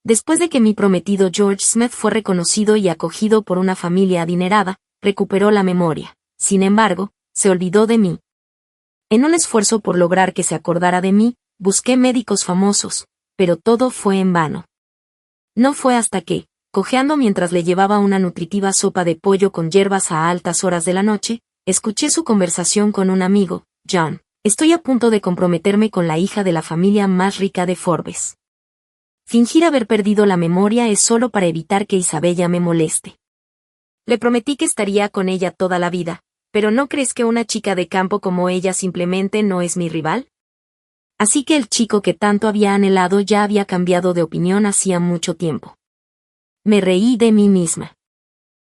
Después de que mi prometido George Smith fue reconocido y acogido por una familia adinerada, recuperó la memoria. Sin embargo, se olvidó de mí. En un esfuerzo por lograr que se acordara de mí, busqué médicos famosos, pero todo fue en vano. No fue hasta que, cojeando mientras le llevaba una nutritiva sopa de pollo con hierbas a altas horas de la noche, escuché su conversación con un amigo. John, estoy a punto de comprometerme con la hija de la familia más rica de Forbes. Fingir haber perdido la memoria es solo para evitar que Isabella me moleste. Le prometí que estaría con ella toda la vida, pero ¿no crees que una chica de campo como ella simplemente no es mi rival? Así que el chico que tanto había anhelado ya había cambiado de opinión hacía mucho tiempo. Me reí de mí misma.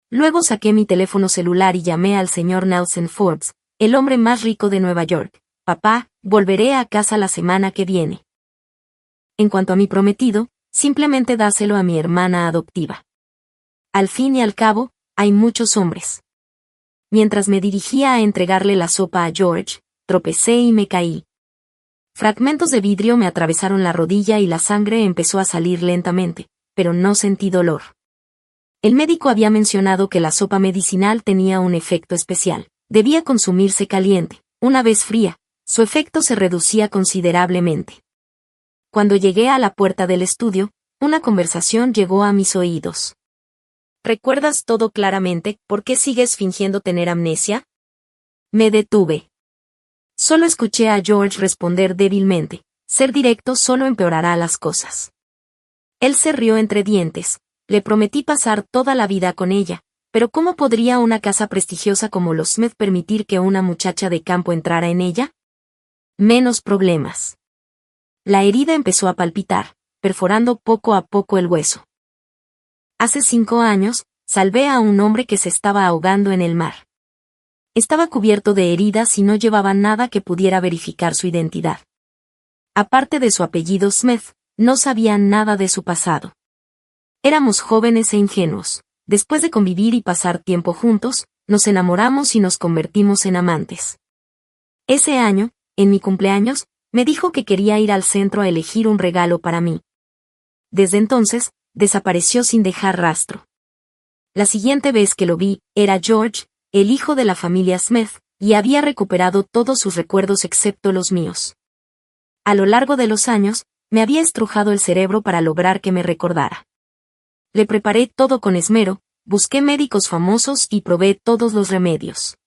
Luego saqué mi teléfono celular y llamé al señor Nelson Forbes, el hombre más rico de Nueva York. Papá, volveré a casa la semana que viene. En cuanto a mi prometido, simplemente dáselo a mi hermana adoptiva. Al fin y al cabo, hay muchos hombres. Mientras me dirigía a entregarle la sopa a George, tropecé y me caí. Fragmentos de vidrio me atravesaron la rodilla y la sangre empezó a salir lentamente, pero no sentí dolor. El médico había mencionado que la sopa medicinal tenía un efecto especial. Debía consumirse caliente. Una vez fría, su efecto se reducía considerablemente. Cuando llegué a la puerta del estudio, una conversación llegó a mis oídos. ¿Recuerdas todo claramente? ¿Por qué sigues fingiendo tener amnesia? Me detuve. Solo escuché a George responder débilmente. Ser directo solo empeorará las cosas. Él se rió entre dientes. Le prometí pasar toda la vida con ella, pero ¿cómo podría una casa prestigiosa como los Smith permitir que una muchacha de campo entrara en ella? Menos problemas. La herida empezó a palpitar, perforando poco a poco el hueso. Hace 5 años, salvé a un hombre que se estaba ahogando en el mar. Estaba cubierto de heridas y no llevaba nada que pudiera verificar su identidad. Aparte de su apellido Smith, no sabía nada de su pasado. Éramos jóvenes e ingenuos. Después de convivir y pasar tiempo juntos, nos enamoramos y nos convertimos en amantes. Ese año, en mi cumpleaños, me dijo que quería ir al centro a elegir un regalo para mí. Desde entonces, desapareció sin dejar rastro. La siguiente vez que lo vi, era George, el hijo de la familia Smith, y había recuperado todos sus recuerdos excepto los míos. A lo largo de los años, me había estrujado el cerebro para lograr que me recordara. Le preparé todo con esmero, busqué médicos famosos y probé todos los remedios.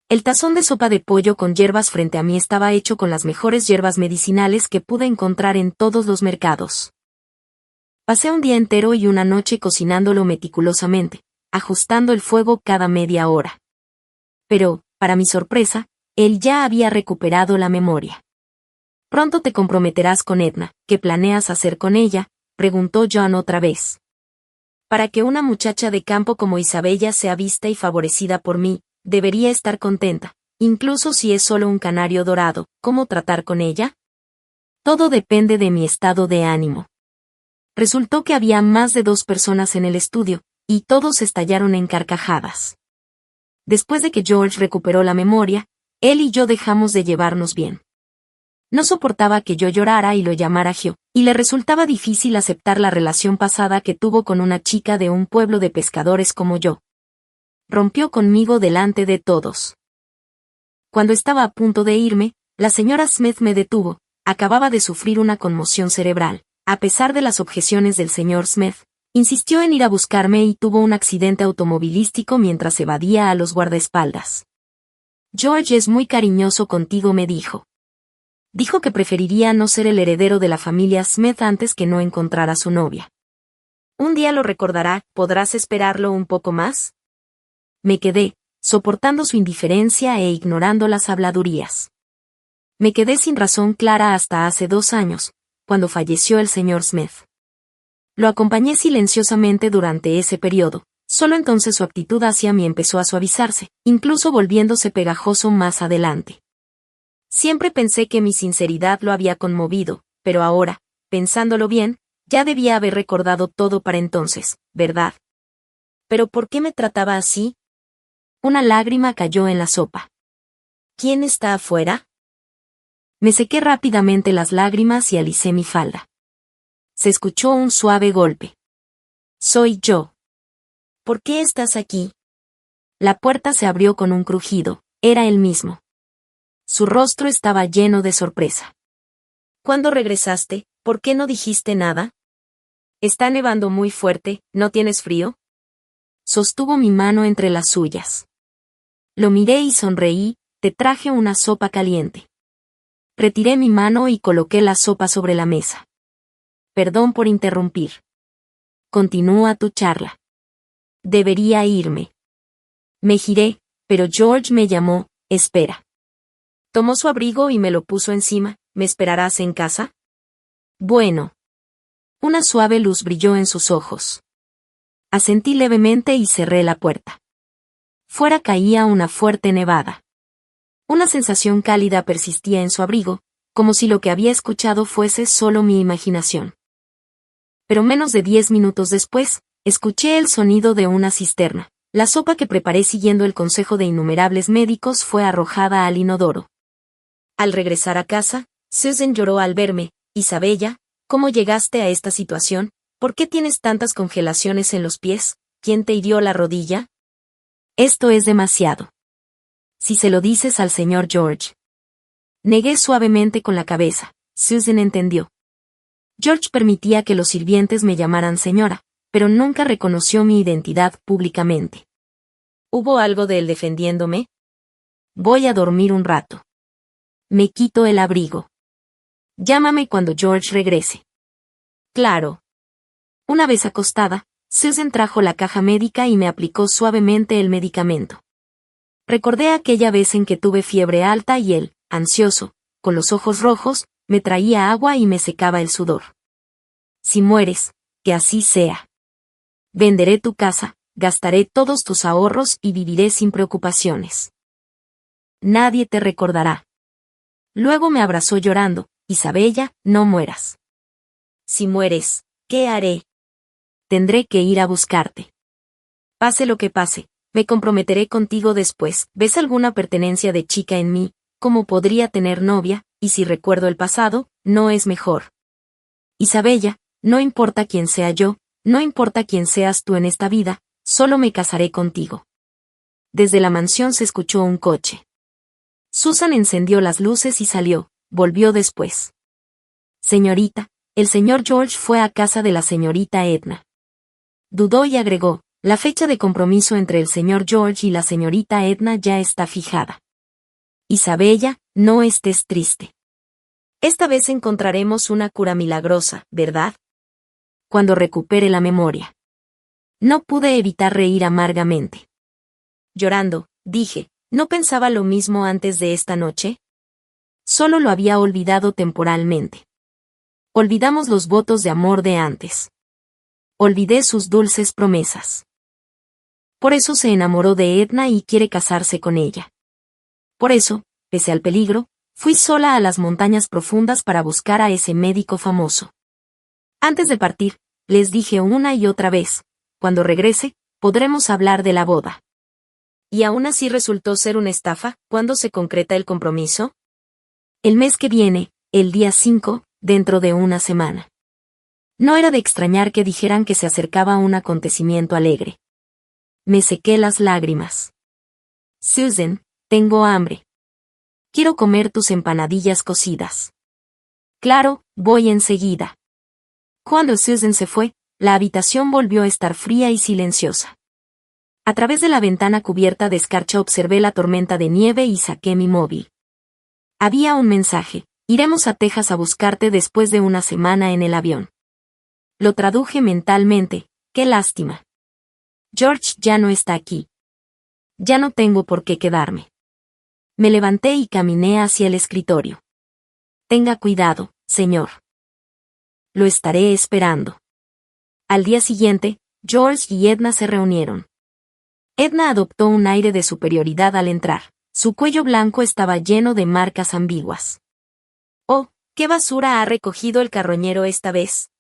El tazón de sopa de pollo con hierbas frente a mí estaba hecho con las mejores hierbas medicinales que pude encontrar en todos los mercados. Pasé un día entero y una noche cocinándolo meticulosamente, ajustando el fuego cada media hora. Pero, para mi sorpresa, él ya había recuperado la memoria. «Pronto te comprometerás con Edna. ¿Qué planeas hacer con ella?», preguntó John otra vez. «Para que una muchacha de campo como Isabella sea vista y favorecida por mí, debería estar contenta, incluso si es solo un canario dorado. ¿Cómo tratar con ella? Todo depende de mi estado de ánimo». Resultó que había más de 2 personas en el estudio, y todos estallaron en carcajadas. Después de que George recuperó la memoria, él y yo dejamos de llevarnos bien. No soportaba que yo llorara y lo llamara Gio, y le resultaba difícil aceptar la relación pasada que tuvo con una chica de un pueblo de pescadores como yo. Rompió conmigo delante de todos. Cuando estaba a punto de irme, la señora Smith me detuvo. Acababa de sufrir una conmoción cerebral. A pesar de las objeciones del señor Smith, insistió en ir a buscarme y tuvo un accidente automovilístico mientras evadía a los guardaespaldas. «George es muy cariñoso contigo», me dijo. Dijo que preferiría no ser el heredero de la familia Smith antes que no encontrar a su novia. «Un día lo recordará, ¿podrás esperarlo un poco más?». Me quedé, soportando su indiferencia e ignorando las habladurías. Me quedé sin razón clara hasta hace 2 años, cuando falleció el señor Smith. Lo acompañé silenciosamente durante ese periodo, solo entonces su actitud hacia mí empezó a suavizarse, incluso volviéndose pegajoso más adelante. Siempre pensé que mi sinceridad lo había conmovido, pero ahora, pensándolo bien, ya debía haber recordado todo para entonces, ¿verdad? ¿Pero por qué me trataba así? Una lágrima cayó en la sopa. ¿Quién está afuera? Me sequé rápidamente las lágrimas y alicé mi falda. se escuchó un suave golpe. Soy yo. ¿Por qué estás aquí? La puerta se abrió con un crujido, era él mismo. Su rostro estaba lleno de sorpresa. ¿Cuándo regresaste? ¿Por qué no dijiste nada? Está nevando muy fuerte, ¿no tienes frío? Sostuvo mi mano entre las suyas. Lo miré y sonreí, te traje una sopa caliente. Retiré mi mano y coloqué la sopa sobre la mesa. Perdón por interrumpir. Continúa tu charla. Debería irme. Me giré, pero George me llamó, espera. Tomó su abrigo y me lo puso encima, ¿me esperarás en casa? Bueno. Una suave luz brilló en sus ojos. Asentí levemente y cerré la puerta. Fuera caía una fuerte nevada. Una sensación cálida persistía en su abrigo, como si lo que había escuchado fuese solo mi imaginación. Pero menos de 10 minutos después, escuché el sonido de una cisterna. La sopa que preparé siguiendo el consejo de innumerables médicos fue arrojada al inodoro. Al regresar a casa, Susan lloró al verme. Isabella, ¿cómo llegaste a esta situación? ¿Por qué tienes tantas congelaciones en los pies? ¿Quién te hirió la rodilla? Esto es demasiado. Si se lo dices al señor George. Negué suavemente con la cabeza. Susan entendió. George permitía que los sirvientes me llamaran señora, pero nunca reconoció mi identidad públicamente. ¿Hubo algo de él defendiéndome? Voy a dormir un rato. Me quito el abrigo. Llámame cuando George regrese. Claro. Una vez acostada, Susan trajo la caja médica y me aplicó suavemente el medicamento. Recordé aquella vez en que tuve fiebre alta y él, ansioso, con los ojos rojos, me traía agua y me secaba el sudor. Si mueres, que así sea. Venderé tu casa, gastaré todos tus ahorros y viviré sin preocupaciones. Nadie te recordará. Luego me abrazó llorando, Isabella, no mueras. Si mueres, ¿qué haré? Tendré que ir a buscarte. Pase lo que pase, me comprometeré contigo después. ¿Ves alguna pertenencia de chica en mí? ¿Cómo podría tener novia? Y si recuerdo el pasado, no es mejor. Isabella, no importa quién sea yo, no importa quién seas tú en esta vida, solo me casaré contigo. Desde la mansión se escuchó un coche. Susan encendió las luces y salió, volvió después. Señorita, el señor George fue a casa de la señorita Edna. Dudó y agregó, la fecha de compromiso entre el señor George y la señorita Edna ya está fijada. Isabella, no estés triste. Esta vez encontraremos una cura milagrosa, ¿verdad? Cuando recupere la memoria. No pude evitar reír amargamente. Llorando, dije, ¿no pensaba lo mismo antes de esta noche? Solo lo había olvidado temporalmente. Olvidamos los votos de amor de antes. Olvidé sus dulces promesas. Por eso se enamoró de Edna y quiere casarse con ella. Por eso, pese al peligro, fui sola a las montañas profundas para buscar a ese médico famoso. Antes de partir, les dije una y otra vez, cuando regrese, podremos hablar de la boda. ¿Y aún así resultó ser una estafa? ¿Cuándo se concreta el compromiso? El mes que viene, el día 5, dentro de una semana. No era de extrañar que dijeran que se acercaba un acontecimiento alegre. Me sequé las lágrimas. Susan, tengo hambre. Quiero comer tus empanadillas cocidas. Claro, voy enseguida. Cuando Susan se fue, la habitación volvió a estar fría y silenciosa. A través de la ventana cubierta de escarcha observé la tormenta de nieve y saqué mi móvil. Había un mensaje, iremos a Texas a buscarte después de una semana en el avión. Lo traduje mentalmente, qué lástima. George ya no está aquí. Ya no tengo por qué quedarme. Me levanté y caminé hacia el escritorio. Tenga cuidado, señor. Lo estaré esperando. Al día siguiente, George y Edna se reunieron. Edna adoptó un aire de superioridad al entrar. Su cuello blanco estaba lleno de marcas ambiguas. Oh, ¿qué basura ha recogido el carroñero esta vez?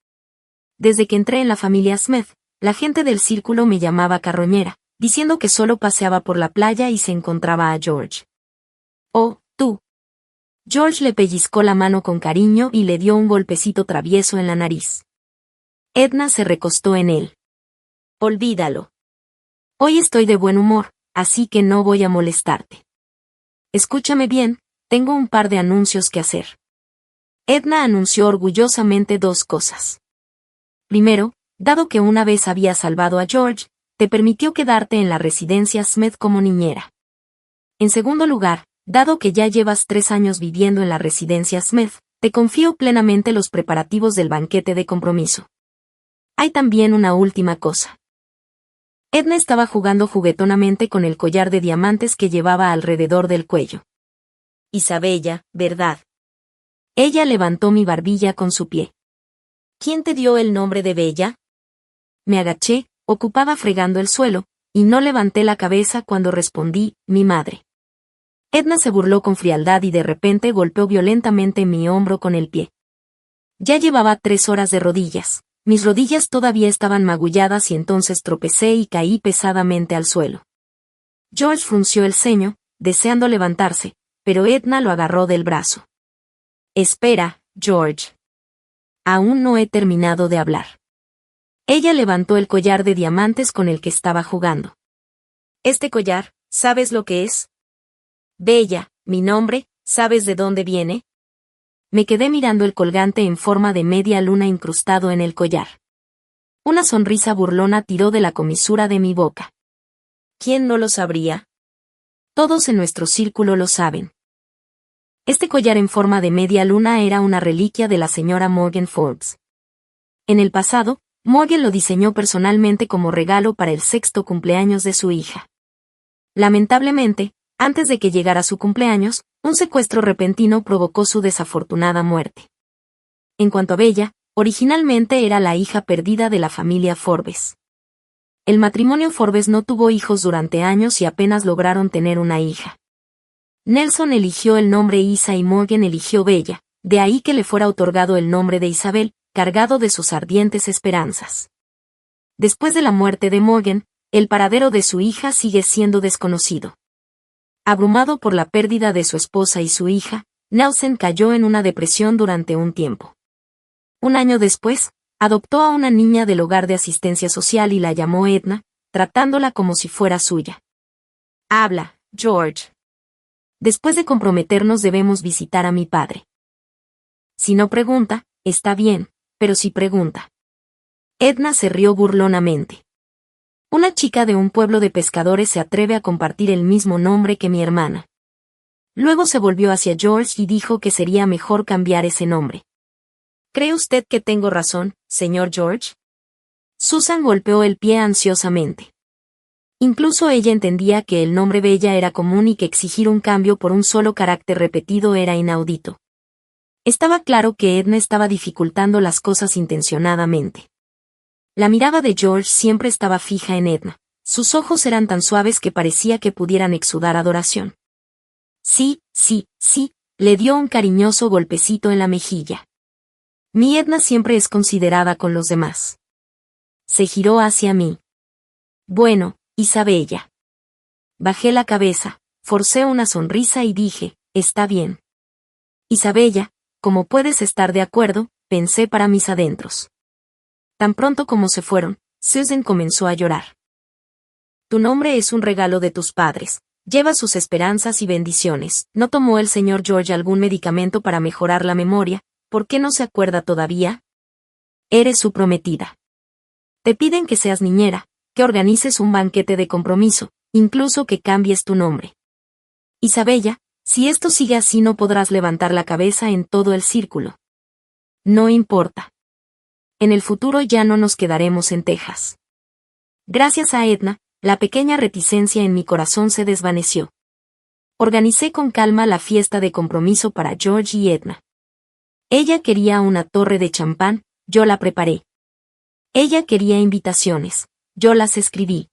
Desde que entré en la familia Smith, la gente del círculo me llamaba carroñera, diciendo que solo paseaba por la playa y se encontraba a George. Oh, tú. George le pellizcó la mano con cariño y le dio un golpecito travieso en la nariz. Edna se recostó en él. Olvídalo. Hoy estoy de buen humor, así que no voy a molestarte. Escúchame bien, tengo un par de anuncios que hacer. Edna anunció orgullosamente dos cosas. Primero, dado que una vez había salvado a George, te permitió quedarte en la residencia Smith como niñera. En segundo lugar, dado que ya llevas 3 años viviendo en la residencia Smith, te confío plenamente los preparativos del banquete de compromiso. Hay también una última cosa. Edna estaba jugando juguetonamente con el collar de diamantes que llevaba alrededor del cuello. Isabella, ¿verdad? Ella levantó mi barbilla con su pie. ¿Quién te dio el nombre de Bella? Me agaché, ocupada fregando el suelo, y no levanté la cabeza cuando respondí, mi madre. Edna se burló con frialdad y de repente golpeó violentamente mi hombro con el pie. Ya llevaba 3 horas de rodillas. Mis rodillas todavía estaban magulladas y entonces tropecé y caí pesadamente al suelo. George frunció el ceño, deseando levantarse, pero Edna lo agarró del brazo. Espera, George. Aún no he terminado de hablar. Ella levantó el collar de diamantes con el que estaba jugando. Este collar, ¿sabes lo que es? Bella, mi nombre, ¿sabes de dónde viene? Me quedé mirando el colgante en forma de media luna incrustado en el collar. Una sonrisa burlona tiró de la comisura de mi boca. ¿Quién no lo sabría? Todos en nuestro círculo lo saben. Este collar en forma de media luna era una reliquia de la señora Morgan Forbes. En el pasado, Morgan lo diseñó personalmente como regalo para el 6º cumpleaños de su hija. Lamentablemente, antes de que llegara su cumpleaños, un secuestro repentino provocó su desafortunada muerte. En cuanto a Bella, originalmente era la hija perdida de la familia Forbes. El matrimonio Forbes no tuvo hijos durante años y apenas lograron tener una hija. Nelson eligió el nombre Isa y Morgan eligió Bella, de ahí que le fuera otorgado el nombre de Isabel, cargado de sus ardientes esperanzas. Después de la muerte de Morgan, el paradero de su hija sigue siendo desconocido. Abrumado por la pérdida de su esposa y su hija, Nelson cayó en una depresión durante un tiempo. Un año después, adoptó a una niña del hogar de asistencia social y la llamó Edna, tratándola como si fuera suya. Habla, George. Después de comprometernos debemos visitar a mi padre. Si no pregunta, está bien, pero si pregunta. Edna se rió burlonamente. Una chica de un pueblo de pescadores se atreve a compartir el mismo nombre que mi hermana. Luego se volvió hacia George y dijo que sería mejor cambiar ese nombre. ¿Cree usted que tengo razón, señor George? Susan golpeó el pie ansiosamente. Incluso ella entendía que el nombre Bella era común y que exigir un cambio por un solo carácter repetido era inaudito. Estaba claro que Edna estaba dificultando las cosas intencionadamente. La mirada de George siempre estaba fija en Edna. Sus ojos eran tan suaves que parecía que pudieran exudar adoración. Sí, le dio un cariñoso golpecito en la mejilla. Mi Edna siempre es considerada con los demás. Se giró hacia mí. Bueno, Isabella. Bajé la cabeza, forcé una sonrisa y dije, está bien. Isabella, como puedes estar de acuerdo, pensé para mis adentros. Tan pronto como se fueron, Susan comenzó a llorar. Tu nombre es un regalo de tus padres. Lleva sus esperanzas y bendiciones. ¿No tomó el señor George algún medicamento para mejorar la memoria? ¿Por qué no se acuerda todavía? Eres su prometida. Te piden que seas niñera, que organices un banquete de compromiso, incluso que cambies tu nombre. Isabella, si esto sigue así no podrás levantar la cabeza en todo el círculo. No importa. En el futuro ya no nos quedaremos en Texas. Gracias a Edna, la pequeña reticencia en mi corazón se desvaneció. Organicé con calma la fiesta de compromiso para George y Edna. Ella quería una torre de champán, yo la preparé. Ella quería invitaciones, yo las escribí.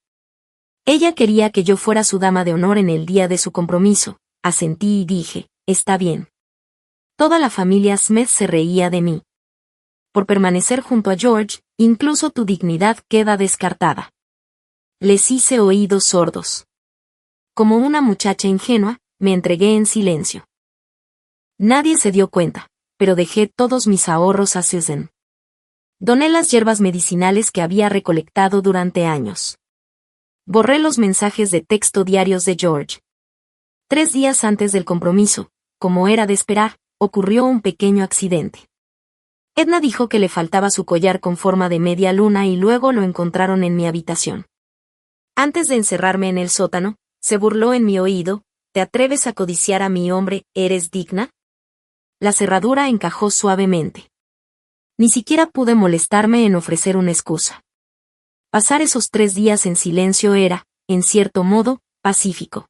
Ella quería que yo fuera su dama de honor en el día de su compromiso, asentí y dije, está bien. Toda la familia Smith se reía de mí. Por permanecer junto a George, incluso tu dignidad queda descartada. Les hice oídos sordos. Como una muchacha ingenua, me entregué en silencio. Nadie se dio cuenta, pero dejé todos mis ahorros a Susan. Doné las hierbas medicinales que había recolectado durante años. Borré los mensajes de texto diarios de George. 3 días antes del compromiso, como era de esperar, ocurrió un pequeño accidente. Edna dijo que le faltaba su collar con forma de media luna y luego lo encontraron en mi habitación. Antes de encerrarme en el sótano, se burló en mi oído: ¿te atreves a codiciar a mi hombre? ¿Eres digna? La cerradura encajó suavemente. Ni siquiera pude molestarme en ofrecer una excusa. Pasar esos 3 días en silencio era, en cierto modo, pacífico.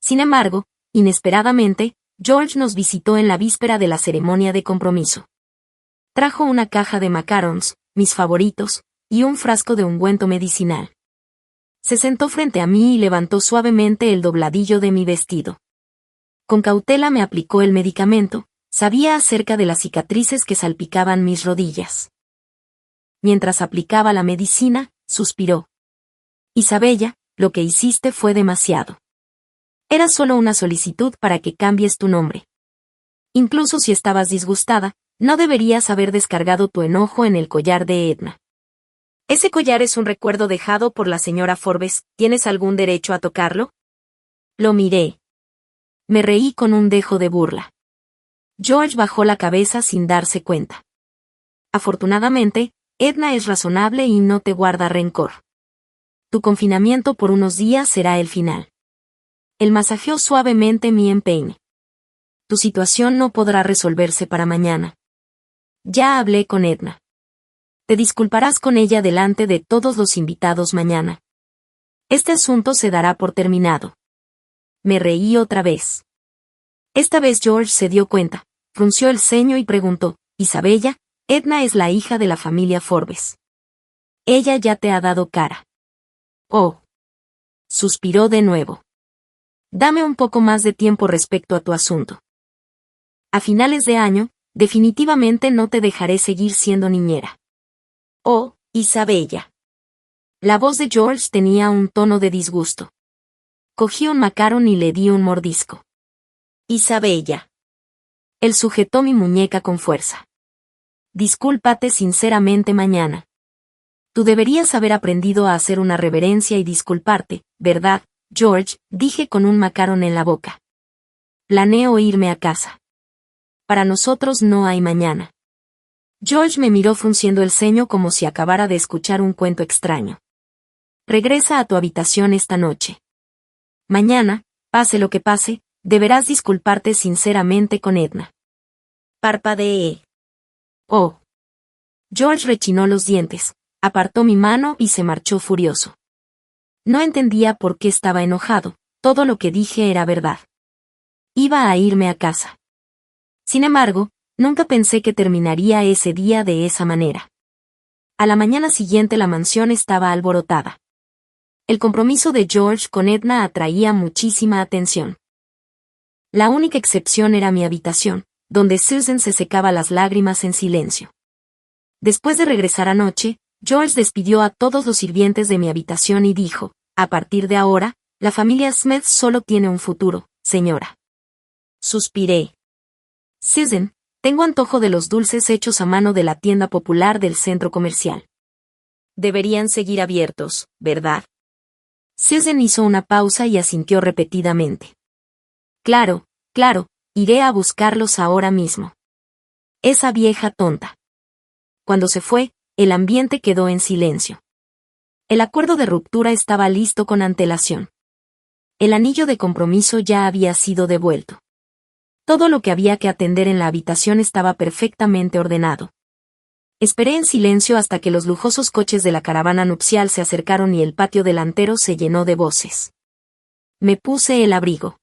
Sin embargo, inesperadamente, George nos visitó en la víspera de la ceremonia de compromiso. Trajo una caja de macarons, mis favoritos, y un frasco de ungüento medicinal. Se sentó frente a mí y levantó suavemente el dobladillo de mi vestido. Con cautela me aplicó el medicamento. Sabía acerca de las cicatrices que salpicaban mis rodillas. Mientras aplicaba la medicina, suspiró. Isabella, lo que hiciste fue demasiado. Era solo una solicitud para que cambies tu nombre. Incluso si estabas disgustada, no deberías haber descargado tu enojo en el collar de Edna. Ese collar es un recuerdo dejado por la señora Forbes. ¿Tienes algún derecho a tocarlo? Lo miré. Me reí con un dejo de burla. George bajó la cabeza sin darse cuenta. Afortunadamente, Edna es razonable y no te guarda rencor. Tu confinamiento por unos días será el final. Él masajeó suavemente mi empeine. Tu situación no podrá resolverse para mañana. Ya hablé con Edna. Te disculparás con ella delante de todos los invitados mañana. Este asunto se dará por terminado. Me reí otra vez. Esta vez George se dio cuenta, frunció el ceño y preguntó: Isabella, Edna es la hija de la familia Forbes. Ella ya te ha dado cara. Oh. Suspiró de nuevo. Dame un poco más de tiempo respecto a tu asunto. A finales de año, definitivamente no te dejaré seguir siendo niñera. Oh, Isabella. La voz de George tenía un tono de disgusto. Cogí un macaron y le di un mordisco. Isabella. Él sujetó mi muñeca con fuerza. Discúlpate sinceramente mañana. Tú deberías haber aprendido a hacer una reverencia y disculparte, ¿verdad, George? Dije con un macaron en la boca. Planeo irme a casa. Para nosotros no hay mañana. George me miró frunciendo el ceño como si acabara de escuchar un cuento extraño. Regresa a tu habitación esta noche. Mañana, pase lo que pase, deberás disculparte sinceramente con Edna. Parpadeé. Oh. George rechinó los dientes, apartó mi mano y se marchó furioso. No entendía por qué estaba enojado, todo lo que dije era verdad. Iba a irme a casa. Sin embargo, nunca pensé que terminaría ese día de esa manera. A la mañana siguiente la mansión estaba alborotada. El compromiso de George con Edna atraía muchísima atención. La única excepción era mi habitación, donde Susan se secaba las lágrimas en silencio. Después de regresar anoche, George despidió a todos los sirvientes de mi habitación y dijo: a partir de ahora, la familia Smith solo tiene un futuro, señora. Suspiré. Susan, tengo antojo de los dulces hechos a mano de la tienda popular del centro comercial. Deberían seguir abiertos, ¿verdad? Susan hizo una pausa y asintió repetidamente. Claro, claro, iré a buscarlos ahora mismo. Esa vieja tonta. Cuando se fue, el ambiente quedó en silencio. El acuerdo de ruptura estaba listo con antelación. El anillo de compromiso ya había sido devuelto. Todo lo que había que atender en la habitación estaba perfectamente ordenado. Esperé en silencio hasta que los lujosos coches de la caravana nupcial se acercaron y el patio delantero se llenó de voces. Me puse el abrigo.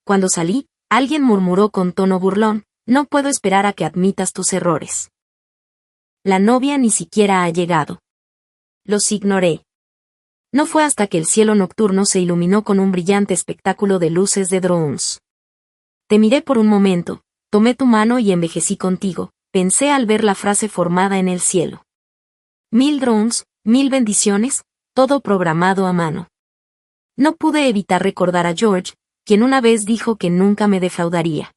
Cuando salí, alguien murmuró con tono burlón: no puedo esperar a que admitas tus errores. La novia ni siquiera ha llegado. Los ignoré. No fue hasta que el cielo nocturno se iluminó con un brillante espectáculo de luces de drones. Te miré por un momento, tomé tu mano y envejecí contigo, pensé al ver la frase formada en el cielo. 1000 drones, 1000 bendiciones, todo programado a mano. No pude evitar recordar a George, quien una vez dijo que nunca me defraudaría.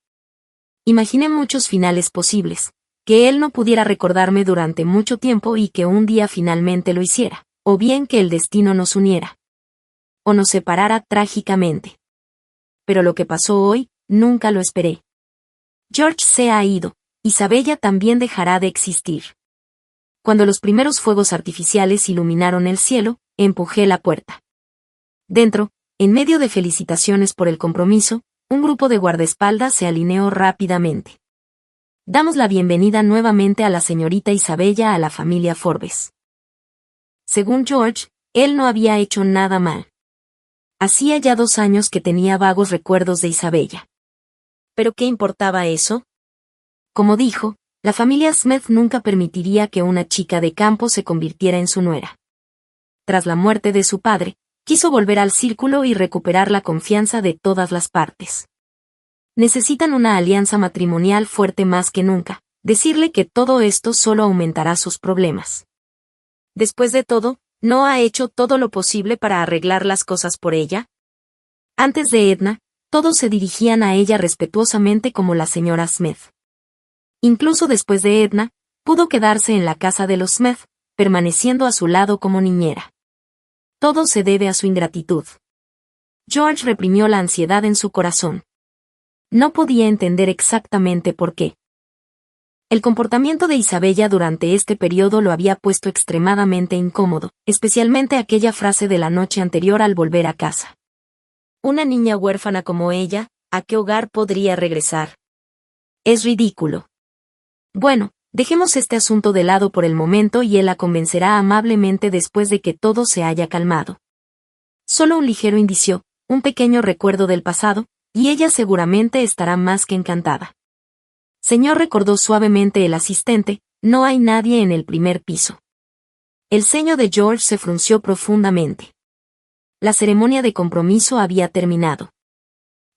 Imaginé muchos finales posibles, que él no pudiera recordarme durante mucho tiempo y que un día finalmente lo hiciera, o bien que el destino nos uniera, o nos separara trágicamente. Pero lo que pasó hoy, nunca lo esperé. George se ha ido, Isabella también dejará de existir. Cuando los primeros fuegos artificiales iluminaron el cielo, empujé la puerta. Dentro, en medio de felicitaciones por el compromiso, un grupo de guardaespaldas se alineó rápidamente. Damos la bienvenida nuevamente a la señorita Isabella a la familia Forbes. Según George, él no había hecho nada mal. Hacía ya 2 años que tenía vagos recuerdos de Isabella. ¿Pero qué importaba eso? Como dijo, la familia Smith nunca permitiría que una chica de campo se convirtiera en su nuera. Tras la muerte de su padre, quiso volver al círculo y recuperar la confianza de todas las partes. Necesitan una alianza matrimonial fuerte más que nunca. Decirle que todo esto solo aumentará sus problemas. Después de todo, ¿no ha hecho todo lo posible para arreglar las cosas por ella? Antes de Edna, todos se dirigían a ella respetuosamente como la señora Smith. Incluso después de Edna, pudo quedarse en la casa de los Smith, permaneciendo a su lado como niñera. Todo se debe a su ingratitud. George reprimió la ansiedad en su corazón. No podía entender exactamente por qué. El comportamiento de Isabella durante este periodo lo había puesto extremadamente incómodo, especialmente aquella frase de la noche anterior al volver a casa. Una niña huérfana como ella, ¿a qué hogar podría regresar? Es ridículo. Bueno, dejemos este asunto de lado por el momento y él la convencerá amablemente después de que todo se haya calmado. Solo un ligero indicio, un pequeño recuerdo del pasado, y ella seguramente estará más que encantada. Señor, recordó suavemente el asistente, no hay nadie en el primer piso. El ceño de George se frunció profundamente. La ceremonia de compromiso había terminado.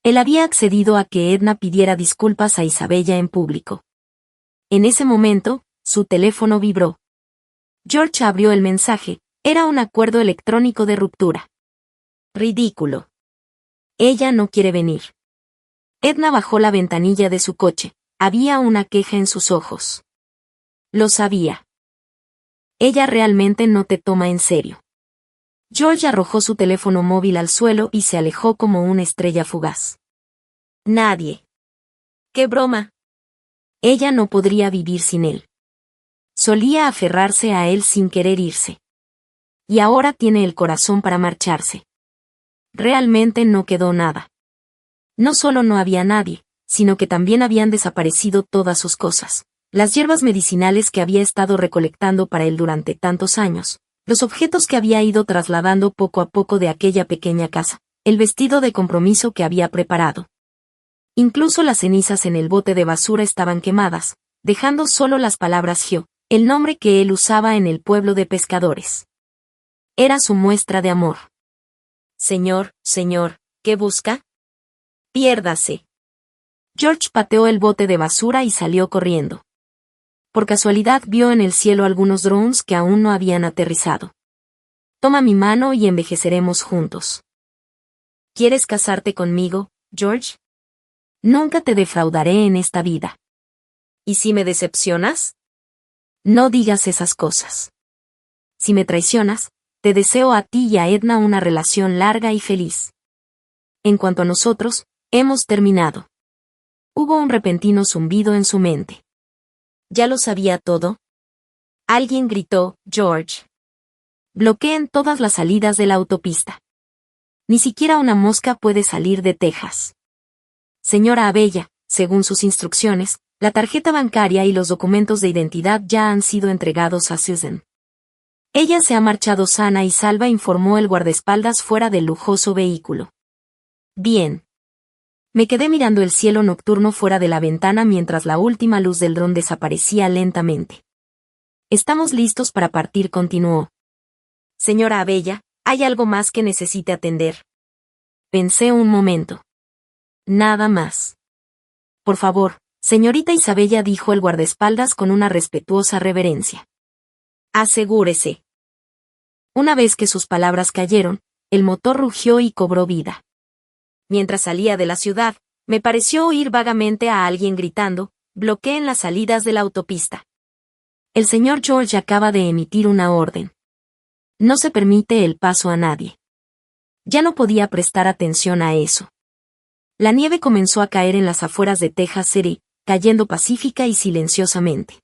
Él había accedido a que Edna pidiera disculpas a Isabella en público. En ese momento, su teléfono vibró. George abrió el mensaje, era un acuerdo electrónico de ruptura. Ridículo. Ella no quiere venir. Edna bajó la ventanilla de su coche. Había una queja en sus ojos. Lo sabía. Ella realmente no te toma en serio. George arrojó su teléfono móvil al suelo y se alejó como una estrella fugaz. Nadie. ¡Qué broma! Ella no podría vivir sin él. Solía aferrarse a él sin querer irse. Y ahora tiene el corazón para marcharse. Realmente no quedó nada. No solo no había nadie, sino que también habían desaparecido todas sus cosas. Las hierbas medicinales que había estado recolectando para él durante tantos años, los objetos que había ido trasladando poco a poco de aquella pequeña casa, el vestido de compromiso que había preparado. Incluso las cenizas en el bote de basura estaban quemadas, dejando solo las palabras Gio, el nombre que él usaba en el pueblo de pescadores. Era su muestra de amor. Señor, ¿qué busca? Piérdase. George pateó el bote de basura y salió corriendo. Por casualidad vio en el cielo algunos drones que aún no habían aterrizado. Toma mi mano y envejeceremos juntos. ¿Quieres casarte conmigo, George? Nunca te defraudaré en esta vida. ¿Y si me decepcionas? No digas esas cosas. Si me traicionas, te deseo a ti y a Edna una relación larga y feliz. En cuanto a nosotros, hemos terminado. Hubo un repentino zumbido en su mente. ¿Ya lo sabía todo? Alguien gritó, George. Bloqueen todas las salidas de la autopista. Ni siquiera una mosca puede salir de Texas. Señora Abella, según sus instrucciones, la tarjeta bancaria y los documentos de identidad ya han sido entregados a Susan. Ella se ha marchado sana y salva, informó el guardaespaldas fuera del lujoso vehículo. Bien. Me quedé mirando el cielo nocturno fuera de la ventana mientras la última luz del dron desaparecía lentamente. Estamos listos para partir, continuó. Señora Abella, ¿hay algo más que necesite atender? Pensé un momento. Nada más. Por favor, señorita Isabella, dijo el guardaespaldas con una respetuosa reverencia. Asegúrese. Una vez que sus palabras cayeron, el motor rugió y cobró vida. Mientras salía de la ciudad, me pareció oír vagamente a alguien gritando, bloqueen las salidas de la autopista. El señor George acaba de emitir una orden. No se permite el paso a nadie. Ya no podía prestar atención a eso. La nieve comenzó a caer en las afueras de Texas City, cayendo pacífica y silenciosamente.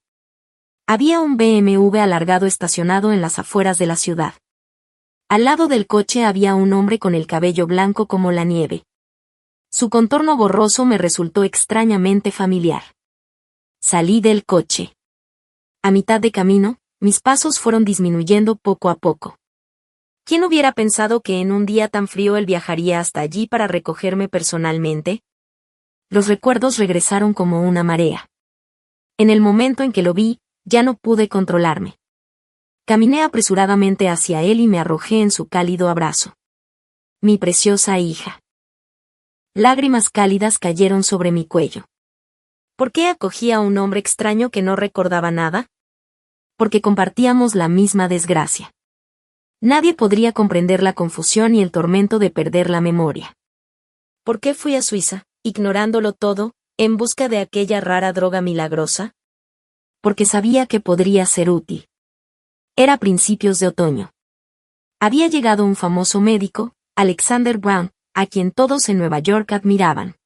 Había un BMW alargado estacionado en las afueras de la ciudad. Al lado del coche había un hombre con el cabello blanco como la nieve. Su contorno borroso me resultó extrañamente familiar. Salí del coche. A mitad de camino, mis pasos fueron disminuyendo poco a poco. ¿Quién hubiera pensado que en un día tan frío él viajaría hasta allí para recogerme personalmente? Los recuerdos regresaron como una marea. En el momento en que lo vi, ya no pude controlarme. Caminé apresuradamente hacia él y me arrojé en su cálido abrazo. Mi preciosa hija. Lágrimas cálidas cayeron sobre mi cuello. ¿Por qué acogí a un hombre extraño que no recordaba nada? Porque compartíamos la misma desgracia. Nadie podría comprender la confusión y el tormento de perder la memoria. ¿Por qué fui a Suiza, ignorándolo todo, en busca de aquella rara droga milagrosa? Porque sabía que podría ser útil. Era principios de otoño. Había llegado un famoso médico, Alexander Brown, a quien todos en Nueva York admiraban.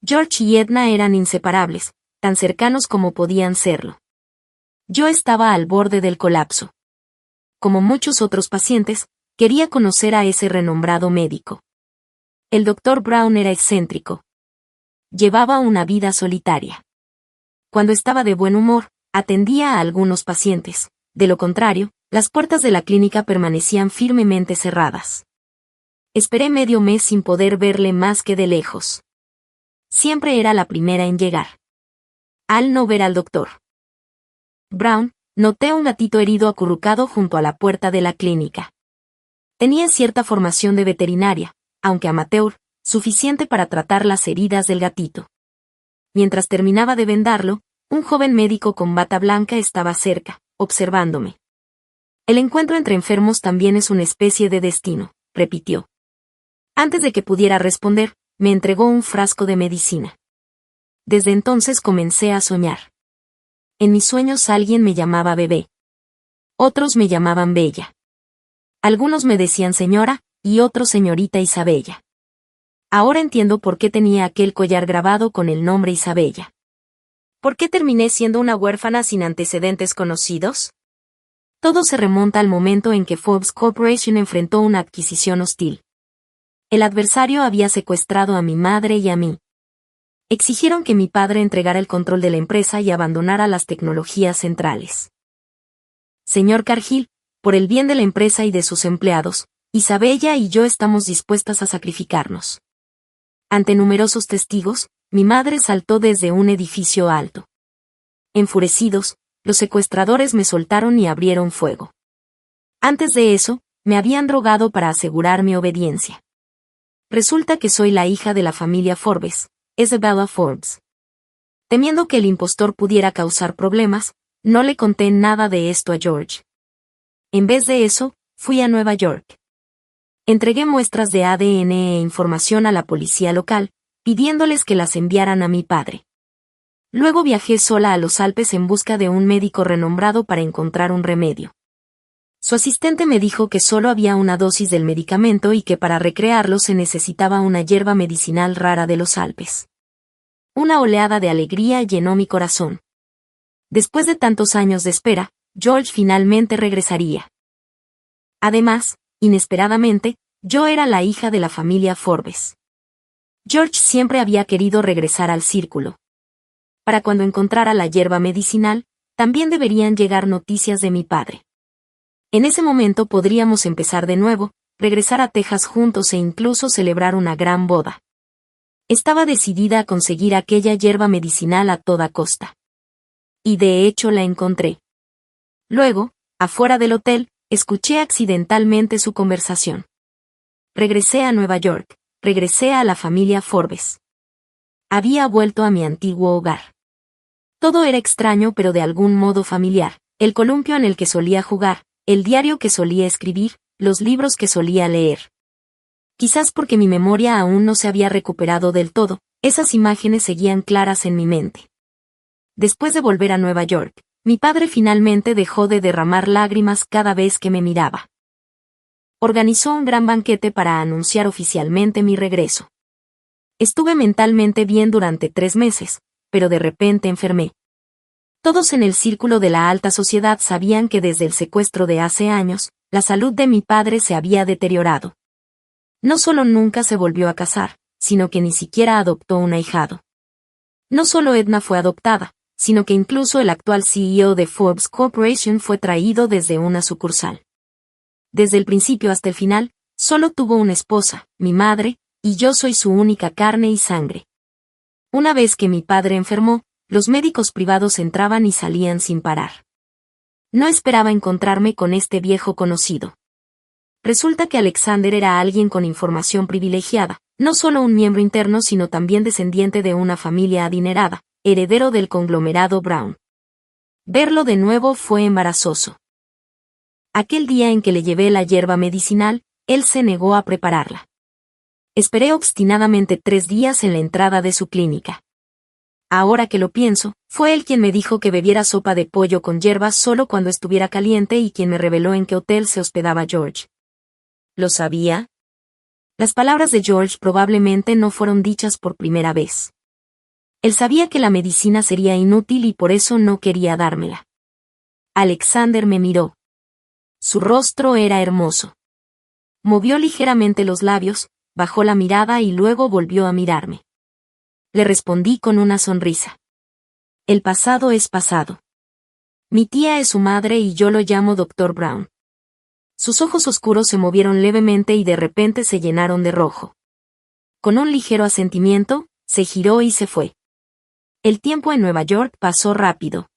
George y Edna eran inseparables, tan cercanos como podían serlo. Yo estaba al borde del colapso. Como muchos otros pacientes, quería conocer a ese renombrado médico. El Dr. Brown era excéntrico. Llevaba una vida solitaria. Cuando estaba de buen humor, atendía a algunos pacientes. De lo contrario, las puertas de la clínica permanecían firmemente cerradas. Esperé medio mes sin poder verle más que de lejos. Siempre era la primera en llegar. Al no ver al doctor Brown, noté un gatito herido acurrucado junto a la puerta de la clínica. Tenía cierta formación de veterinaria, aunque amateur, suficiente para tratar las heridas del gatito. Mientras terminaba de vendarlo, un joven médico con bata blanca estaba cerca, observándome. El encuentro entre enfermos también es una especie de destino, repitió. Antes de que pudiera responder, me entregó un frasco de medicina. Desde entonces comencé a soñar. En mis sueños alguien me llamaba bebé. Otros me llamaban Bella. Algunos me decían señora, y otros señorita Isabella. Ahora entiendo por qué tenía aquel collar grabado con el nombre Isabella. ¿Por qué terminé siendo una huérfana sin antecedentes conocidos? Todo se remonta al momento en que Forbes Corporation enfrentó una adquisición hostil. El adversario había secuestrado a mi madre y a mí. Exigieron que mi padre entregara el control de la empresa y abandonara las tecnologías centrales. Señor Cargill, por el bien de la empresa y de sus empleados, Isabella y yo estamos dispuestas a sacrificarnos. Ante numerosos testigos, mi madre saltó desde un edificio alto. Enfurecidos, los secuestradores me soltaron y abrieron fuego. Antes de eso, me habían drogado para asegurar mi obediencia. Resulta que soy la hija de la familia Forbes, Isabella Forbes. Temiendo que el impostor pudiera causar problemas, no le conté nada de esto a George. En vez de eso, fui a Nueva York. Entregué muestras de ADN e información a la policía local, pidiéndoles que las enviaran a mi padre. Luego viajé sola a los Alpes en busca de un médico renombrado para encontrar un remedio. Su asistente me dijo que solo había una dosis del medicamento y que para recrearlo se necesitaba una hierba medicinal rara de los Alpes. Una oleada de alegría llenó mi corazón. Después de tantos años de espera, George finalmente regresaría. Además, inesperadamente, yo era la hija de la familia Forbes. George siempre había querido regresar al círculo. Para cuando encontrara la hierba medicinal, también deberían llegar noticias de mi padre. En ese momento podríamos empezar de nuevo, regresar a Texas juntos e incluso celebrar una gran boda. Estaba decidida a conseguir aquella hierba medicinal a toda costa. Y de hecho la encontré. Luego, afuera del hotel, escuché accidentalmente su conversación. Regresé a Nueva York, regresé a la familia Forbes. Había vuelto a mi antiguo hogar. Todo era extraño pero de algún modo familiar, el columpio en el que solía jugar, el diario que solía escribir, los libros que solía leer. Quizás porque mi memoria aún no se había recuperado del todo, esas imágenes seguían claras en mi mente. Después de volver a Nueva York, mi padre finalmente dejó de derramar lágrimas cada vez que me miraba. Organizó un gran banquete para anunciar oficialmente mi regreso. Estuve mentalmente bien durante 3 meses, pero de repente enfermé. Todos en el círculo de la alta sociedad sabían que desde el secuestro de hace años, la salud de mi padre se había deteriorado. No solo nunca se volvió a casar, sino que ni siquiera adoptó un ahijado. No solo Edna fue adoptada, sino que incluso el actual CEO de Forbes Corporation fue traído desde una sucursal. Desde el principio hasta el final, solo tuvo una esposa, mi madre, y yo soy su única carne y sangre. Una vez que mi padre enfermó, los médicos privados entraban y salían sin parar. No esperaba encontrarme con este viejo conocido. Resulta que Alexander era alguien con información privilegiada, no solo un miembro interno sino también descendiente de una familia adinerada, heredero del conglomerado Brown. Verlo de nuevo fue embarazoso. Aquel día en que le llevé la hierba medicinal, él se negó a prepararla. Esperé obstinadamente 3 días en la entrada de su clínica. Ahora que lo pienso, fue él quien me dijo que bebiera sopa de pollo con hierbas solo cuando estuviera caliente y quien me reveló en qué hotel se hospedaba George. ¿Lo sabía? Las palabras de George probablemente no fueron dichas por primera vez. Él sabía que la medicina sería inútil y por eso no quería dármela. Alexander me miró. Su rostro era hermoso. Movió ligeramente los labios, bajó la mirada y luego volvió a mirarme. Le respondí con una sonrisa. El pasado es pasado. Mi tía es su madre y yo lo llamo Dr. Brown. Sus ojos oscuros se movieron levemente y de repente se llenaron de rojo. Con un ligero asentimiento, se giró y se fue. El tiempo en Nueva York pasó rápido.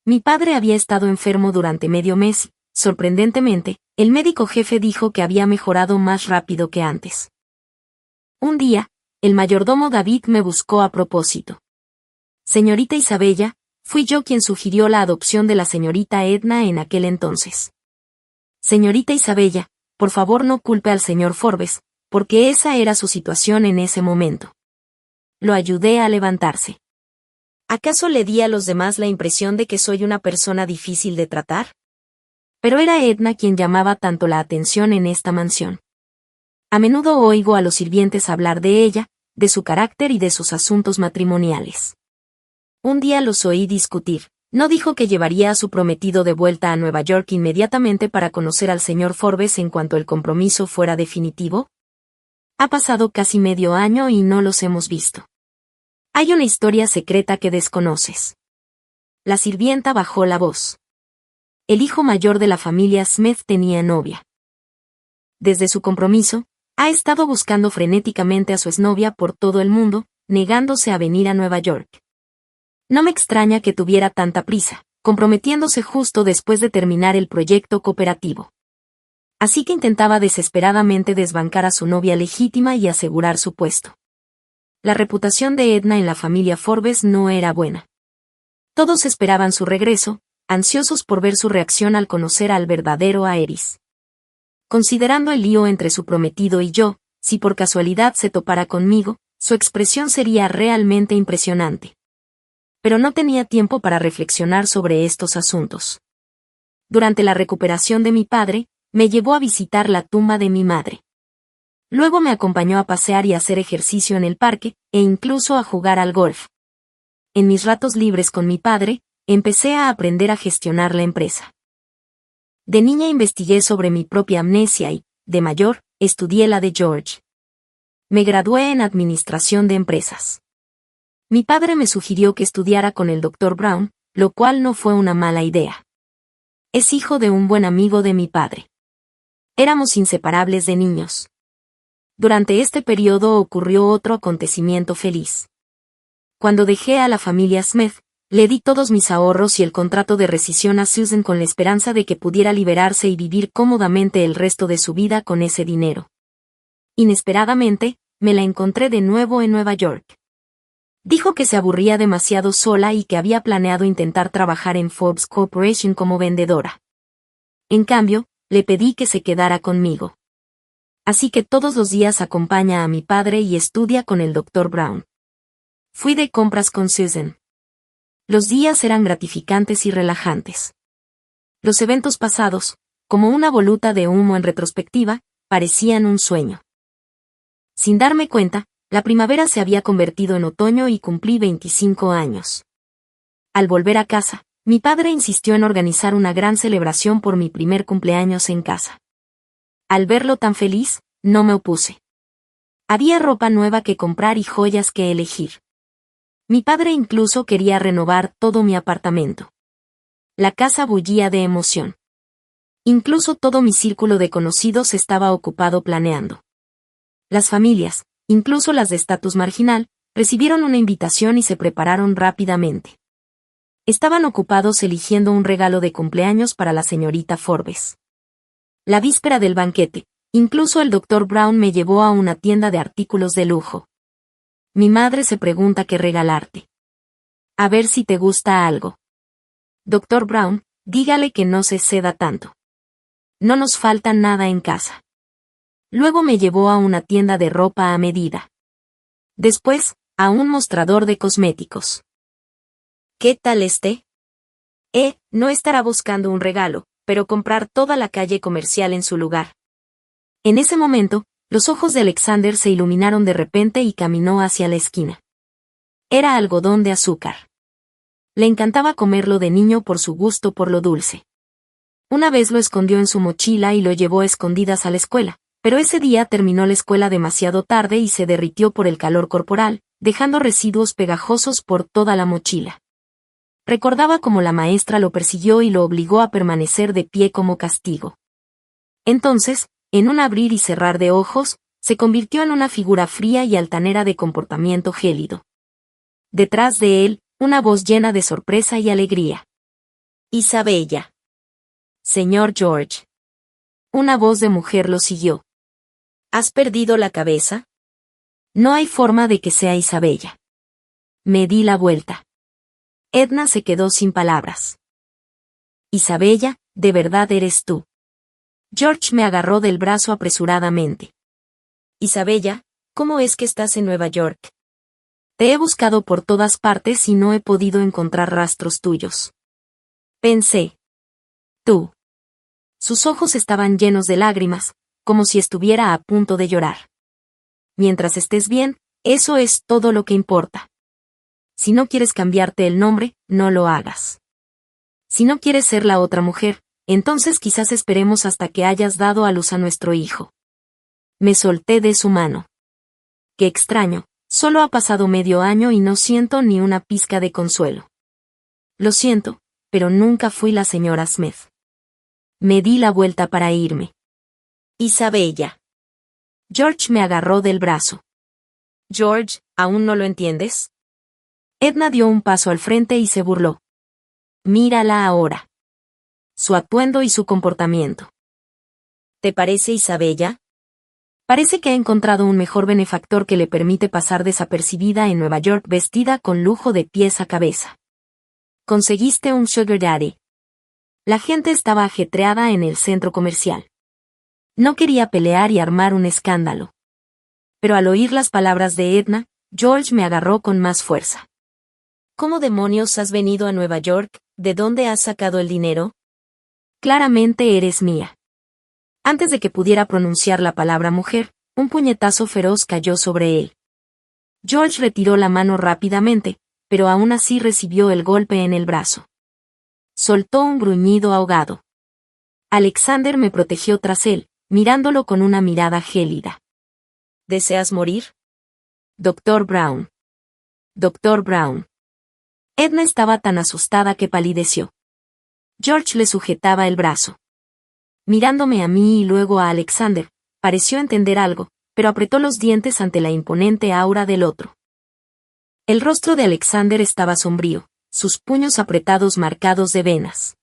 Mi padre había estado enfermo durante medio mes. Sorprendentemente, el médico jefe dijo que había mejorado más rápido que antes. Un día, el mayordomo David me buscó a propósito. Señorita Isabella, fui yo quien sugirió la adopción de la señorita Edna en aquel entonces. Señorita Isabella, por favor no culpe al señor Forbes, porque esa era su situación en ese momento. Lo ayudé a levantarse. ¿Acaso le di a los demás la impresión de que soy una persona difícil de tratar? Pero era Edna quien llamaba tanto la atención en esta mansión. A menudo oigo a los sirvientes hablar de ella, de su carácter y de sus asuntos matrimoniales. Un día los oí discutir. ¿No dijo que llevaría a su prometido de vuelta a Nueva York inmediatamente para conocer al señor Forbes en cuanto el compromiso fuera definitivo? Ha pasado casi medio año y no los hemos visto. Hay una historia secreta que desconoces. La sirvienta bajó la voz. El hijo mayor de la familia Smith tenía novia. Desde su compromiso, ha estado buscando frenéticamente a su exnovia por todo el mundo, negándose a venir a Nueva York. No me extraña que tuviera tanta prisa, comprometiéndose justo después de terminar el proyecto cooperativo. Así que intentaba desesperadamente desbancar a su novia legítima y asegurar su puesto. La reputación de Edna en la familia Forbes no era buena. Todos esperaban su regreso, ansiosos por ver su reacción al conocer al verdadero Aeris. Considerando el lío entre su prometido y yo, si por casualidad se topara conmigo, su expresión sería realmente impresionante. Pero no tenía tiempo para reflexionar sobre estos asuntos. Durante la recuperación de mi padre, me llevó a visitar la tumba de mi madre. Luego me acompañó a pasear y hacer ejercicio en el parque, e incluso a jugar al golf. En mis ratos libres con mi padre, empecé a aprender a gestionar la empresa. De niña investigué sobre mi propia amnesia y, de mayor, estudié la de George. Me gradué en Administración de Empresas. Mi padre me sugirió que estudiara con el Dr. Brown, lo cual no fue una mala idea. Es hijo de un buen amigo de mi padre. Éramos inseparables de niños. Durante este periodo ocurrió otro acontecimiento feliz. Cuando dejé a la familia Smith, le di todos mis ahorros y el contrato de rescisión a Susan con la esperanza de que pudiera liberarse y vivir cómodamente el resto de su vida con ese dinero. Inesperadamente, me la encontré de nuevo en Nueva York. Dijo que se aburría demasiado sola y que había planeado intentar trabajar en Forbes Corporation como vendedora. En cambio, le pedí que se quedara conmigo. Así que todos los días acompaña a mi padre y estudia con el Dr. Brown. Fui de compras con Susan. Los días eran gratificantes y relajantes. Los eventos pasados, como una voluta de humo en retrospectiva, parecían un sueño. Sin darme cuenta, la primavera se había convertido en otoño y cumplí 25 años. Al volver a casa, mi padre insistió en organizar una gran celebración por mi primer cumpleaños en casa. Al verlo tan feliz, no me opuse. Había ropa nueva que comprar y joyas que elegir. Mi padre incluso quería renovar todo mi apartamento. La casa bullía de emoción. Incluso todo mi círculo de conocidos estaba ocupado planeando. Las familias, incluso las de estatus marginal, recibieron una invitación y se prepararon rápidamente. Estaban ocupados eligiendo un regalo de cumpleaños para la señorita Forbes. La víspera del banquete, incluso el Dr. Brown me llevó a una tienda de artículos de lujo. Mi madre se pregunta qué regalarte. A ver si te gusta algo. Dr. Brown, dígale que no se ceda tanto. No nos falta nada en casa. Luego me llevó a una tienda de ropa a medida. Después, a un mostrador de cosméticos. ¿Qué tal este? No estará buscando un regalo, pero comprar toda la calle comercial en su lugar. En ese momento, los ojos de Alexander se iluminaron de repente y caminó hacia la esquina. Era algodón de azúcar. Le encantaba comerlo de niño por su gusto por lo dulce. Una vez lo escondió en su mochila y lo llevó a escondidas a la escuela, pero ese día terminó la escuela demasiado tarde y se derritió por el calor corporal, dejando residuos pegajosos por toda la mochila. Recordaba cómo la maestra lo persiguió y lo obligó a permanecer de pie como castigo. Entonces, en un abrir y cerrar de ojos, se convirtió en una figura fría y altanera de comportamiento gélido. Detrás de él, una voz llena de sorpresa y alegría. Isabella. Señor George. Una voz de mujer lo siguió. ¿Has perdido la cabeza? No hay forma de que sea Isabella. Me di la vuelta. Edna se quedó sin palabras. Isabella, ¿de verdad eres tú? George me agarró del brazo apresuradamente. Isabella, ¿cómo es que estás en Nueva York? Te he buscado por todas partes y no he podido encontrar rastros tuyos. Pensé. Tú. Sus ojos estaban llenos de lágrimas, como si estuviera a punto de llorar. Mientras estés bien, eso es todo lo que importa. Si no quieres cambiarte el nombre, no lo hagas. Si no quieres ser la otra mujer, entonces quizás esperemos hasta que hayas dado a luz a nuestro hijo. Me solté de su mano. Qué extraño, solo ha pasado medio año y no siento ni una pizca de consuelo. Lo siento, pero nunca fui la señora Smith. Me di la vuelta para irme. Isabella. George me agarró del brazo. George, ¿aún no lo entiendes? Edna dio un paso al frente y se burló. Mírala ahora. Su atuendo y su comportamiento. ¿Te parece Isabella? Parece que ha encontrado un mejor benefactor que le permite pasar desapercibida en Nueva York vestida con lujo de pies a cabeza. Conseguiste un sugar daddy. La gente estaba ajetreada en el centro comercial. No quería pelear y armar un escándalo. Pero al oír las palabras de Edna, George me agarró con más fuerza. ¿Cómo demonios has venido a Nueva York? ¿De dónde has sacado el dinero? Claramente eres mía. Antes de que pudiera pronunciar la palabra mujer, un puñetazo feroz cayó sobre él. George retiró la mano rápidamente, pero aún así recibió el golpe en el brazo. Soltó un gruñido ahogado. Alexander me protegió tras él, mirándolo con una mirada gélida. ¿Deseas morir? Dr. Brown. Dr. Brown. Edna estaba tan asustada que palideció. George le sujetaba el brazo. Mirándome a mí y luego a Alexander, pareció entender algo, pero apretó los dientes ante la imponente aura del otro. El rostro de Alexander estaba sombrío, sus puños apretados marcados de venas.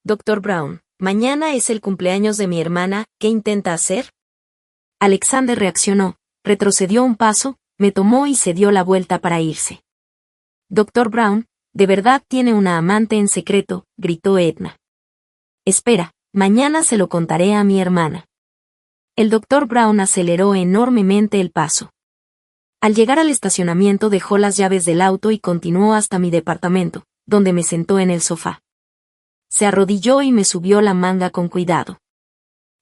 Dr. Brown, mañana es el cumpleaños de mi hermana, ¿qué intenta hacer? Alexander reaccionó, retrocedió un paso, me tomó y se dio la vuelta para irse. Dr. Brown, de verdad tiene una amante en secreto, gritó Edna. Espera, mañana se lo contaré a mi hermana. El Dr. Brown aceleró enormemente el paso. Al llegar al estacionamiento dejó las llaves del auto y continuó hasta mi departamento, donde me sentó en el sofá. Se arrodilló y me subió la manga con cuidado.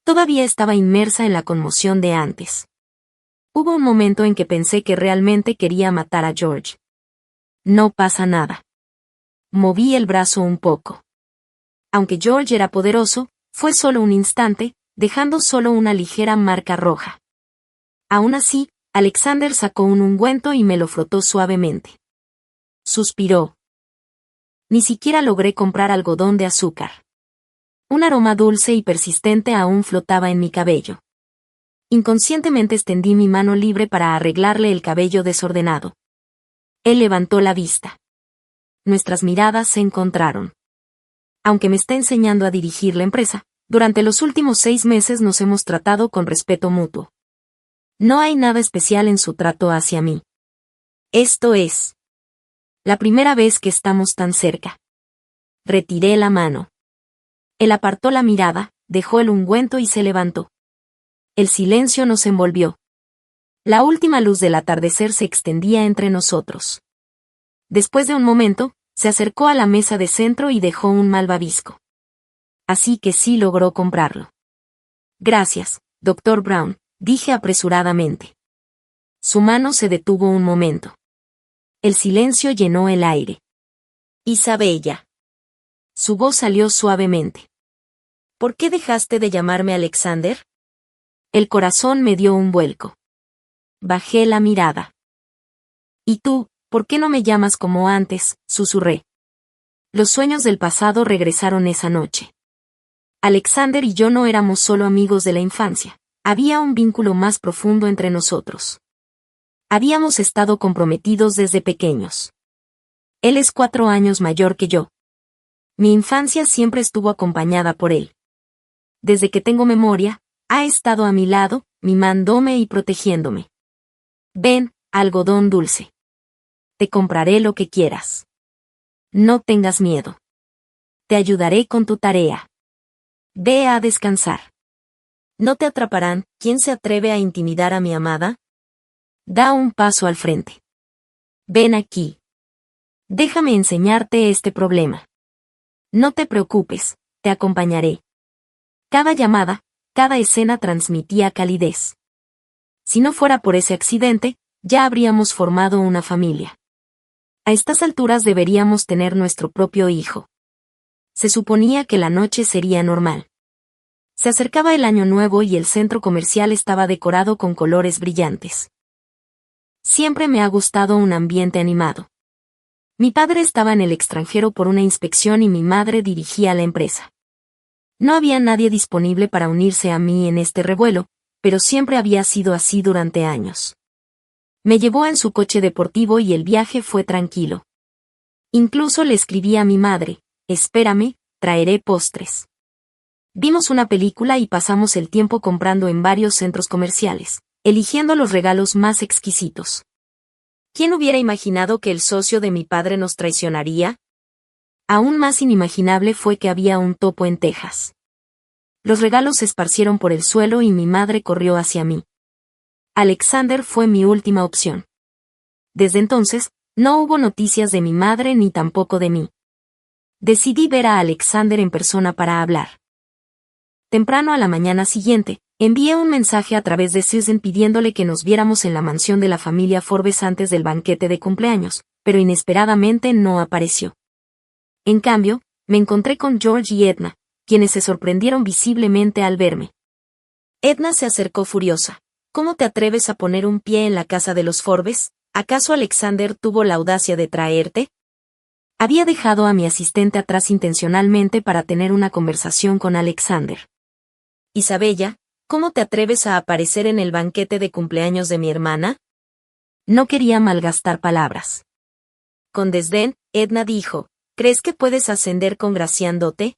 Todavía estaba inmersa en la conmoción de antes. Hubo un momento en que pensé que realmente quería matar a George. No pasa nada. Moví el brazo un poco. Aunque George era poderoso, fue solo un instante, dejando solo una ligera marca roja. Aún así, Alexander sacó un ungüento y me lo frotó suavemente. Suspiró. Ni siquiera logré comprar algodón de azúcar. Un aroma dulce y persistente aún flotaba en mi cabello. Inconscientemente extendí mi mano libre para arreglarle el cabello desordenado. Él levantó la vista. Nuestras miradas se encontraron. Aunque me está enseñando a dirigir la empresa, durante los últimos 6 meses nos hemos tratado con respeto mutuo. No hay nada especial en su trato hacia mí. Esto es la primera vez que estamos tan cerca. Retiré la mano. Él apartó la mirada, dejó el ungüento y se levantó. El silencio nos envolvió. La última luz del atardecer se extendía entre nosotros. Después de un momento, se acercó a la mesa de centro y dejó un malvavisco. Así que sí logró comprarlo. Gracias, Dr. Brown, dije apresuradamente. Su mano se detuvo un momento. El silencio llenó el aire. Isabella. Su voz salió suavemente. ¿Por qué dejaste de llamarme Alexander? El corazón me dio un vuelco. Bajé la mirada. ¿Y tú, por qué no me llamas como antes?, susurré. Los sueños del pasado regresaron esa noche. Alexander y yo no éramos solo amigos de la infancia, había un vínculo más profundo entre nosotros. Habíamos estado comprometidos desde pequeños. Él es 4 años mayor que yo. Mi infancia siempre estuvo acompañada por él. Desde que tengo memoria, ha estado a mi lado, mimándome y protegiéndome. Ven, algodón dulce. Te compraré lo que quieras. No tengas miedo. Te ayudaré con tu tarea. Ve a descansar. ¿No te atraparán? ¿Quién se atreve a intimidar a mi amada? Da un paso al frente. Ven aquí. Déjame enseñarte este problema. No te preocupes, te acompañaré. Cada llamada, cada escena transmitía calidez. Si no fuera por ese accidente, ya habríamos formado una familia. A estas alturas deberíamos tener nuestro propio hijo. Se suponía que la noche sería normal. Se acercaba el año nuevo y el centro comercial estaba decorado con colores brillantes. Siempre me ha gustado un ambiente animado. Mi padre estaba en el extranjero por una inspección y mi madre dirigía la empresa. No había nadie disponible para unirse a mí en este revuelo, pero siempre había sido así durante años. Me llevó en su coche deportivo y el viaje fue tranquilo. Incluso le escribí a mi madre, espérame, traeré postres. Vimos una película y pasamos el tiempo comprando en varios centros comerciales, eligiendo los regalos más exquisitos. ¿Quién hubiera imaginado que el socio de mi padre nos traicionaría? Aún más inimaginable fue que había un topo en Texas. Los regalos se esparcieron por el suelo y mi madre corrió hacia mí. Alexander fue mi última opción. Desde entonces, no hubo noticias de mi madre ni tampoco de mí. Decidí ver a Alexander en persona para hablar. Temprano a la mañana siguiente, envié un mensaje a través de Susan pidiéndole que nos viéramos en la mansión de la familia Forbes antes del banquete de cumpleaños, pero inesperadamente no apareció. En cambio, me encontré con George y Edna, quienes se sorprendieron visiblemente al verme. Edna se acercó furiosa. ¿Cómo te atreves a poner un pie en la casa de los Forbes? ¿Acaso Alexander tuvo la audacia de traerte? Había dejado a mi asistente atrás intencionalmente para tener una conversación con Alexander. Isabella, ¿cómo te atreves a aparecer en el banquete de cumpleaños de mi hermana? No quería malgastar palabras. Con desdén, Edna dijo, ¿crees que puedes ascender congraciándote?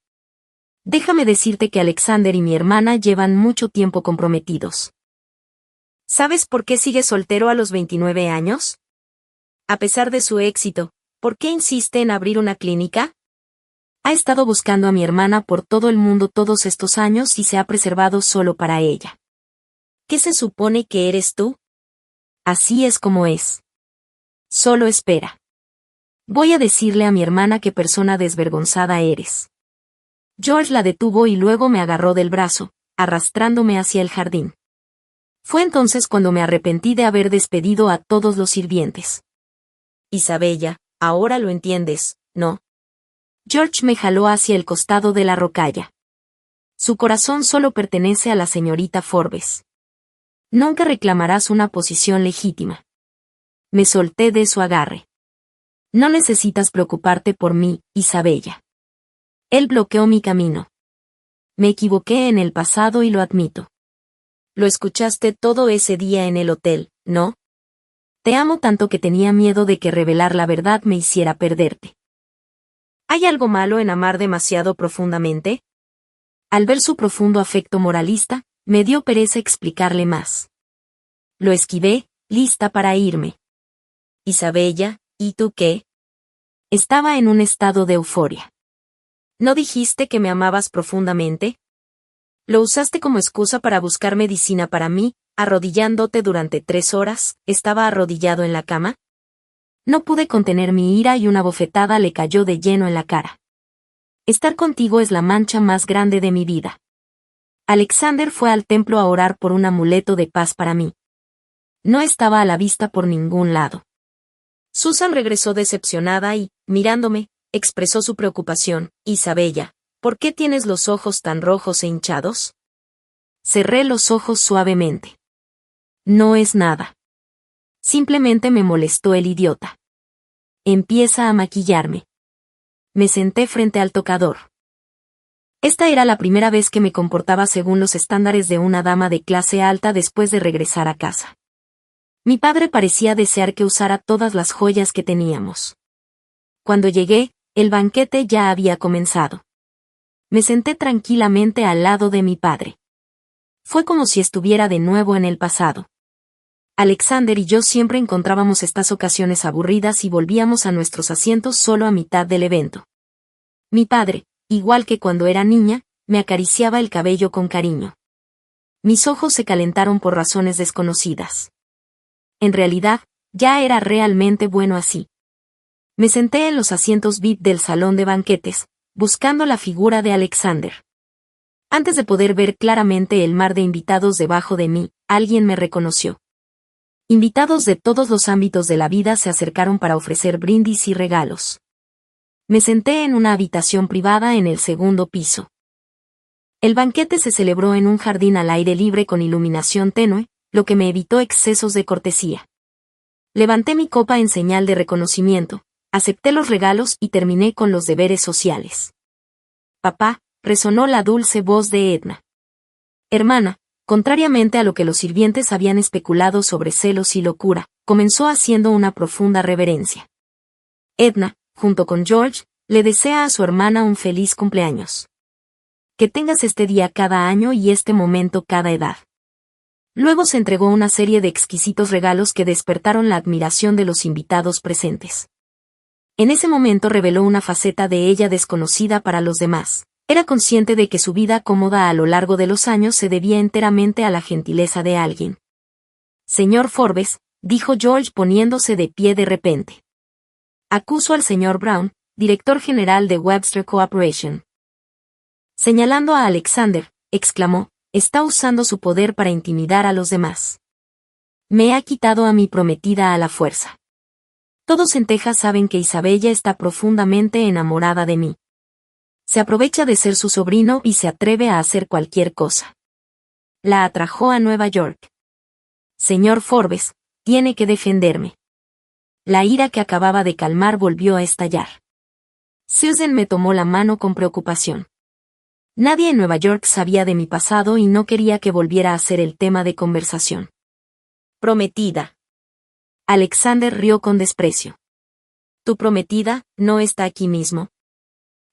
Déjame decirte que Alexander y mi hermana llevan mucho tiempo comprometidos. ¿Sabes por qué sigue soltero a los 29 años? A pesar de su éxito, ¿por qué insiste en abrir una clínica? Ha estado buscando a mi hermana por todo el mundo todos estos años y se ha preservado solo para ella. ¿Qué se supone que eres tú? Así es como es. Solo espera. Voy a decirle a mi hermana qué persona desvergonzada eres. George la detuvo y luego me agarró del brazo, arrastrándome hacia el jardín. Fue entonces cuando me arrepentí de haber despedido a todos los sirvientes. Isabella, ahora lo entiendes, ¿no? George me jaló hacia el costado de la rocalla. Su corazón solo pertenece a la señorita Forbes. Nunca reclamarás una posición legítima. Me solté de su agarre. No necesitas preocuparte por mí, Isabella. Él bloqueó mi camino. Me equivoqué en el pasado y lo admito. Lo escuchaste todo ese día en el hotel, ¿no? Te amo tanto que tenía miedo de que revelar la verdad me hiciera perderte. ¿Hay algo malo en amar demasiado profundamente? Al ver su profundo afecto moralista, me dio pereza explicarle más. Lo esquivé, lista para irme. Isabella, ¿y tú qué? Estaba en un estado de euforia. ¿No dijiste que me amabas profundamente? Lo usaste como excusa para buscar medicina para mí, arrodillándote durante 3 horas, ¿estaba arrodillado en la cama? No pude contener mi ira y una bofetada le cayó de lleno en la cara. Estar contigo es la mancha más grande de mi vida. Alexander fue al templo a orar por un amuleto de paz para mí. No estaba a la vista por ningún lado. Susan regresó decepcionada y, mirándome, expresó su preocupación. Isabella, ¿por qué tienes los ojos tan rojos e hinchados? Cerré los ojos suavemente. No es nada. Simplemente me molestó el idiota. Empieza a maquillarme. Me senté frente al tocador. Esta era la primera vez que me comportaba según los estándares de una dama de clase alta después de regresar a casa. Mi padre parecía desear que usara todas las joyas que teníamos. Cuando llegué, el banquete ya había comenzado. Me senté tranquilamente al lado de mi padre. Fue como si estuviera de nuevo en el pasado. Alexander y yo siempre encontrábamos estas ocasiones aburridas y volvíamos a nuestros asientos solo a mitad del evento. Mi padre, igual que cuando era niña, me acariciaba el cabello con cariño. Mis ojos se calentaron por razones desconocidas. En realidad, ya era realmente bueno así. Me senté en los asientos VIP del salón de banquetes, buscando la figura de Alexander. Antes de poder ver claramente el mar de invitados debajo de mí, alguien me reconoció. Invitados de todos los ámbitos de la vida se acercaron para ofrecer brindis y regalos. Me senté en una habitación privada en el segundo piso. El banquete se celebró en un jardín al aire libre con iluminación tenue, lo que me evitó excesos de cortesía. Levanté mi copa en señal de reconocimiento, acepté los regalos y terminé con los deberes sociales. Papá, resonó la dulce voz de Edna. Hermana, contrariamente a lo que los sirvientes habían especulado sobre celos y locura, comenzó haciendo una profunda reverencia. Edna, junto con George, le desea a su hermana un feliz cumpleaños. Que tengas este día cada año y este momento cada edad. Luego se entregó una serie de exquisitos regalos que despertaron la admiración de los invitados presentes. En ese momento reveló una faceta de ella desconocida para los demás. Era consciente de que su vida cómoda a lo largo de los años se debía enteramente a la gentileza de alguien. Señor Forbes, dijo George poniéndose de pie de repente. Acuso al señor Brown, director general de Webster Corporation. Señalando a Alexander, exclamó, está usando su poder para intimidar a los demás. Me ha quitado a mi prometida a la fuerza. Todos en Texas saben que Isabella está profundamente enamorada de mí. Se aprovecha de ser su sobrino y se atreve a hacer cualquier cosa. La atrajo a Nueva York. Señor Forbes, tiene que defenderme. La ira que acababa de calmar volvió a estallar. Susan me tomó la mano con preocupación. Nadie en Nueva York sabía de mi pasado y no quería que volviera a ser el tema de conversación. Prometida. Alexander rió con desprecio. Tu prometida no está aquí mismo.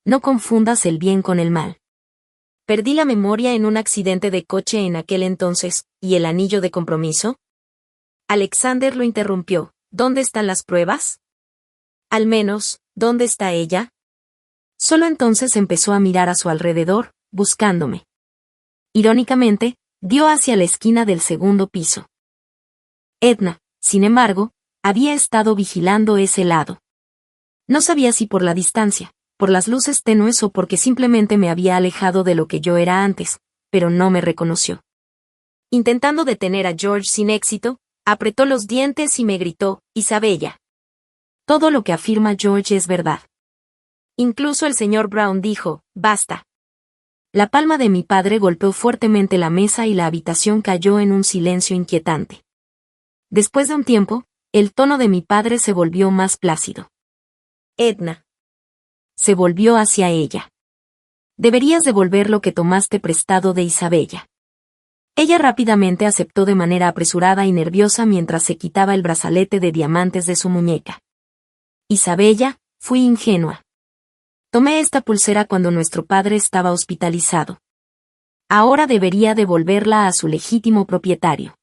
No confundas el bien con el mal. Perdí la memoria en un accidente de coche en aquel entonces, ¿y el anillo de compromiso? Alexander lo interrumpió. ¿Dónde están las pruebas? Al menos, ¿dónde está ella? Solo entonces empezó a mirar a su alrededor, buscándome. Irónicamente, dio hacia la esquina del segundo piso. Edna, Sin embargo, había estado vigilando ese lado. No sabía si por la distancia, por las luces tenues o porque simplemente me había alejado de lo que yo era antes, pero no me reconoció. Intentando detener a George sin éxito, apretó los dientes y me gritó, Isabella. Todo lo que afirma George es verdad. Incluso el señor Brown dijo, basta. La palma de mi padre golpeó fuertemente la mesa y la habitación cayó en un silencio inquietante. Después de un tiempo, el tono de mi padre se volvió más plácido. Edna. Se volvió hacia ella. Deberías devolver lo que tomaste prestado de Isabella. Ella rápidamente aceptó de manera apresurada y nerviosa mientras se quitaba el brazalete de diamantes de su muñeca. Isabella, fui ingenua. Tomé esta pulsera cuando nuestro padre estaba hospitalizado. Ahora debería devolverla a su legítimo propietario.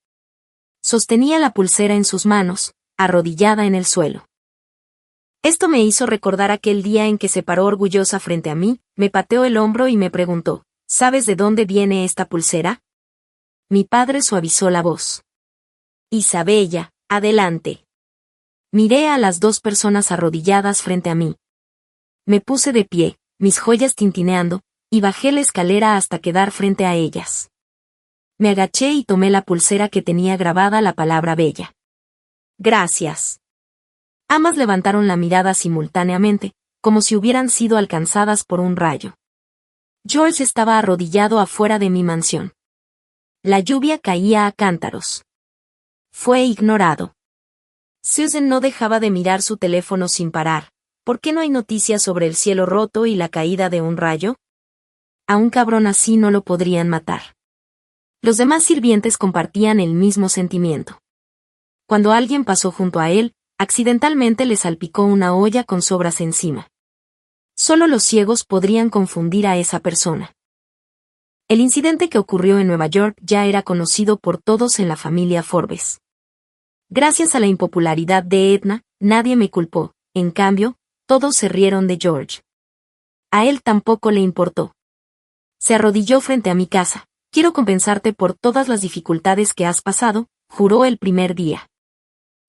Sostenía la pulsera en sus manos, arrodillada en el suelo. Esto me hizo recordar aquel día en que se paró orgullosa frente a mí, me pateó el hombro y me preguntó, ¿sabes de dónde viene esta pulsera? Mi padre suavizó la voz. Isabella, adelante. Miré a las dos personas arrodilladas frente a mí. Me puse de pie, mis joyas tintineando, y bajé la escalera hasta quedar frente a ellas. Me agaché y tomé la pulsera que tenía grabada la palabra bella. Gracias. Ambas levantaron la mirada simultáneamente, como si hubieran sido alcanzadas por un rayo. George estaba arrodillado afuera de mi mansión. La lluvia caía a cántaros. Fue ignorado. Susan no dejaba de mirar su teléfono sin parar. ¿Por qué no hay noticias sobre el cielo roto y la caída de un rayo? A un cabrón así no lo podrían matar. Los demás sirvientes compartían el mismo sentimiento. Cuando alguien pasó junto a él, accidentalmente le salpicó una olla con sobras encima. Solo los ciegos podrían confundir a esa persona. El incidente que ocurrió en Nueva York ya era conocido por todos en la familia Forbes. Gracias a la impopularidad de Edna, nadie me culpó, en cambio, todos se rieron de George. A él tampoco le importó. Se arrodilló frente a mi casa. Quiero compensarte por todas las dificultades que has pasado, juró el primer día.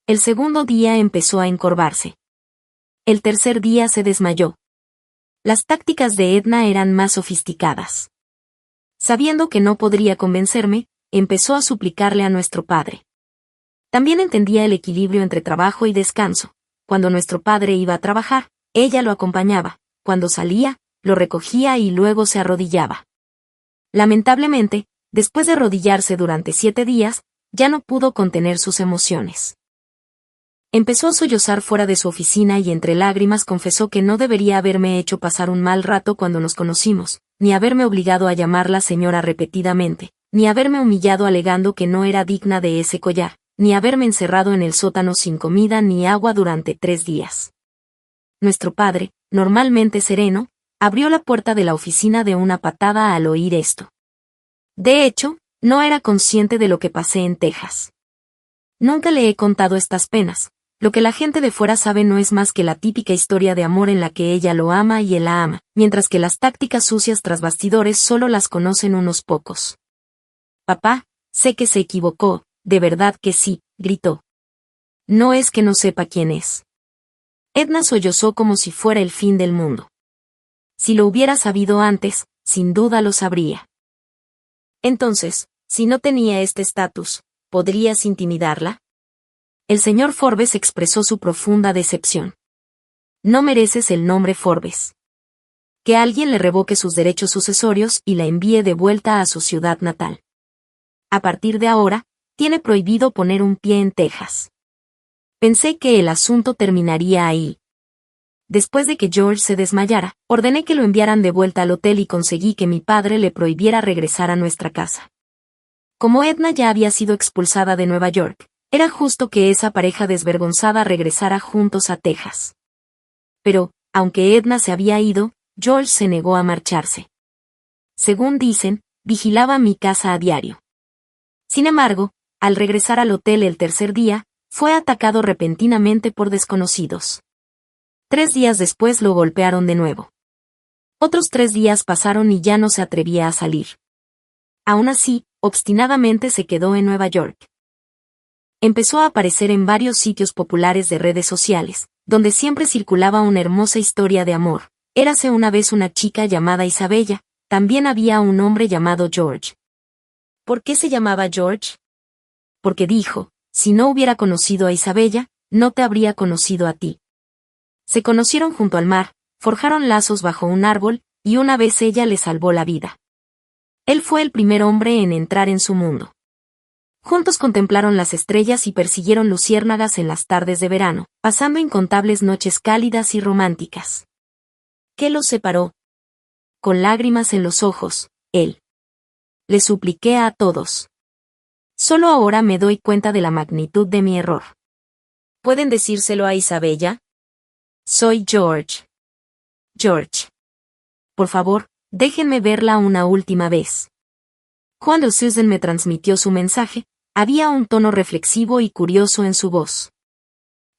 El segundo día empezó a encorvarse. El tercer día se desmayó. Las tácticas de Edna eran más sofisticadas. Sabiendo que no podría convencerme, empezó a suplicarle a nuestro padre. También entendía el equilibrio entre trabajo y descanso. Cuando nuestro padre iba a trabajar, ella lo acompañaba. Cuando salía, lo recogía y luego se arrodillaba. Lamentablemente, después de arrodillarse durante 7 días, ya no pudo contener sus emociones. Empezó a sollozar fuera de su oficina y entre lágrimas confesó que no debería haberme hecho pasar un mal rato cuando nos conocimos, ni haberme obligado a llamarla señora repetidamente, ni haberme humillado alegando que no era digna de ese collar, ni haberme encerrado en el sótano sin comida ni agua durante 3 días. Nuestro padre, normalmente sereno, abrió la puerta de la oficina de una patada al oír esto. De hecho, no era consciente de lo que pasé en Texas. Nunca le he contado estas penas. Lo que la gente de fuera sabe no es más que la típica historia de amor en la que ella lo ama y él la ama, mientras que las tácticas sucias tras bastidores solo las conocen unos pocos. Papá, sé que se equivocó, de verdad que sí, gritó. No es que no sepa quién es. Edna sollozó como si fuera el fin del mundo. Si lo hubiera sabido antes, sin duda lo sabría. Entonces, si no tenía este estatus, ¿podrías intimidarla? El señor Forbes expresó su profunda decepción. No mereces el nombre Forbes. Que alguien le revoque sus derechos sucesorios y la envíe de vuelta a su ciudad natal. A partir de ahora, tiene prohibido poner un pie en Texas. Pensé que el asunto terminaría ahí. Después de que George se desmayara, ordené que lo enviaran de vuelta al hotel y conseguí que mi padre le prohibiera regresar a nuestra casa. Como Edna ya había sido expulsada de Nueva York, era justo que esa pareja desvergonzada regresara juntos a Texas. Pero, aunque Edna se había ido, George se negó a marcharse. Según dicen, vigilaba mi casa a diario. Sin embargo, al regresar al hotel el tercer día, fue atacado repentinamente por desconocidos. 3 días después lo golpearon de nuevo. Otros 3 días pasaron y ya no se atrevía a salir. Aún así, obstinadamente se quedó en Nueva York. Empezó a aparecer en varios sitios populares de redes sociales, donde siempre circulaba una hermosa historia de amor. Érase una vez una chica llamada Isabella, también había un hombre llamado George. ¿Por qué se llamaba George? Porque dijo, si no hubiera conocido a Isabella, no te habría conocido a ti. Se conocieron junto al mar, forjaron lazos bajo un árbol, y una vez ella le salvó la vida. Él fue el primer hombre en entrar en su mundo. Juntos contemplaron las estrellas y persiguieron luciérnagas en las tardes de verano, pasando incontables noches cálidas y románticas. ¿Qué los separó? Con lágrimas en los ojos, él. Le supliqué a todos. Solo ahora me doy cuenta de la magnitud de mi error. ¿Pueden decírselo a Isabella? Soy George. George. Por favor, déjenme verla una última vez. Cuando Susan me transmitió su mensaje, había un tono reflexivo y curioso en su voz.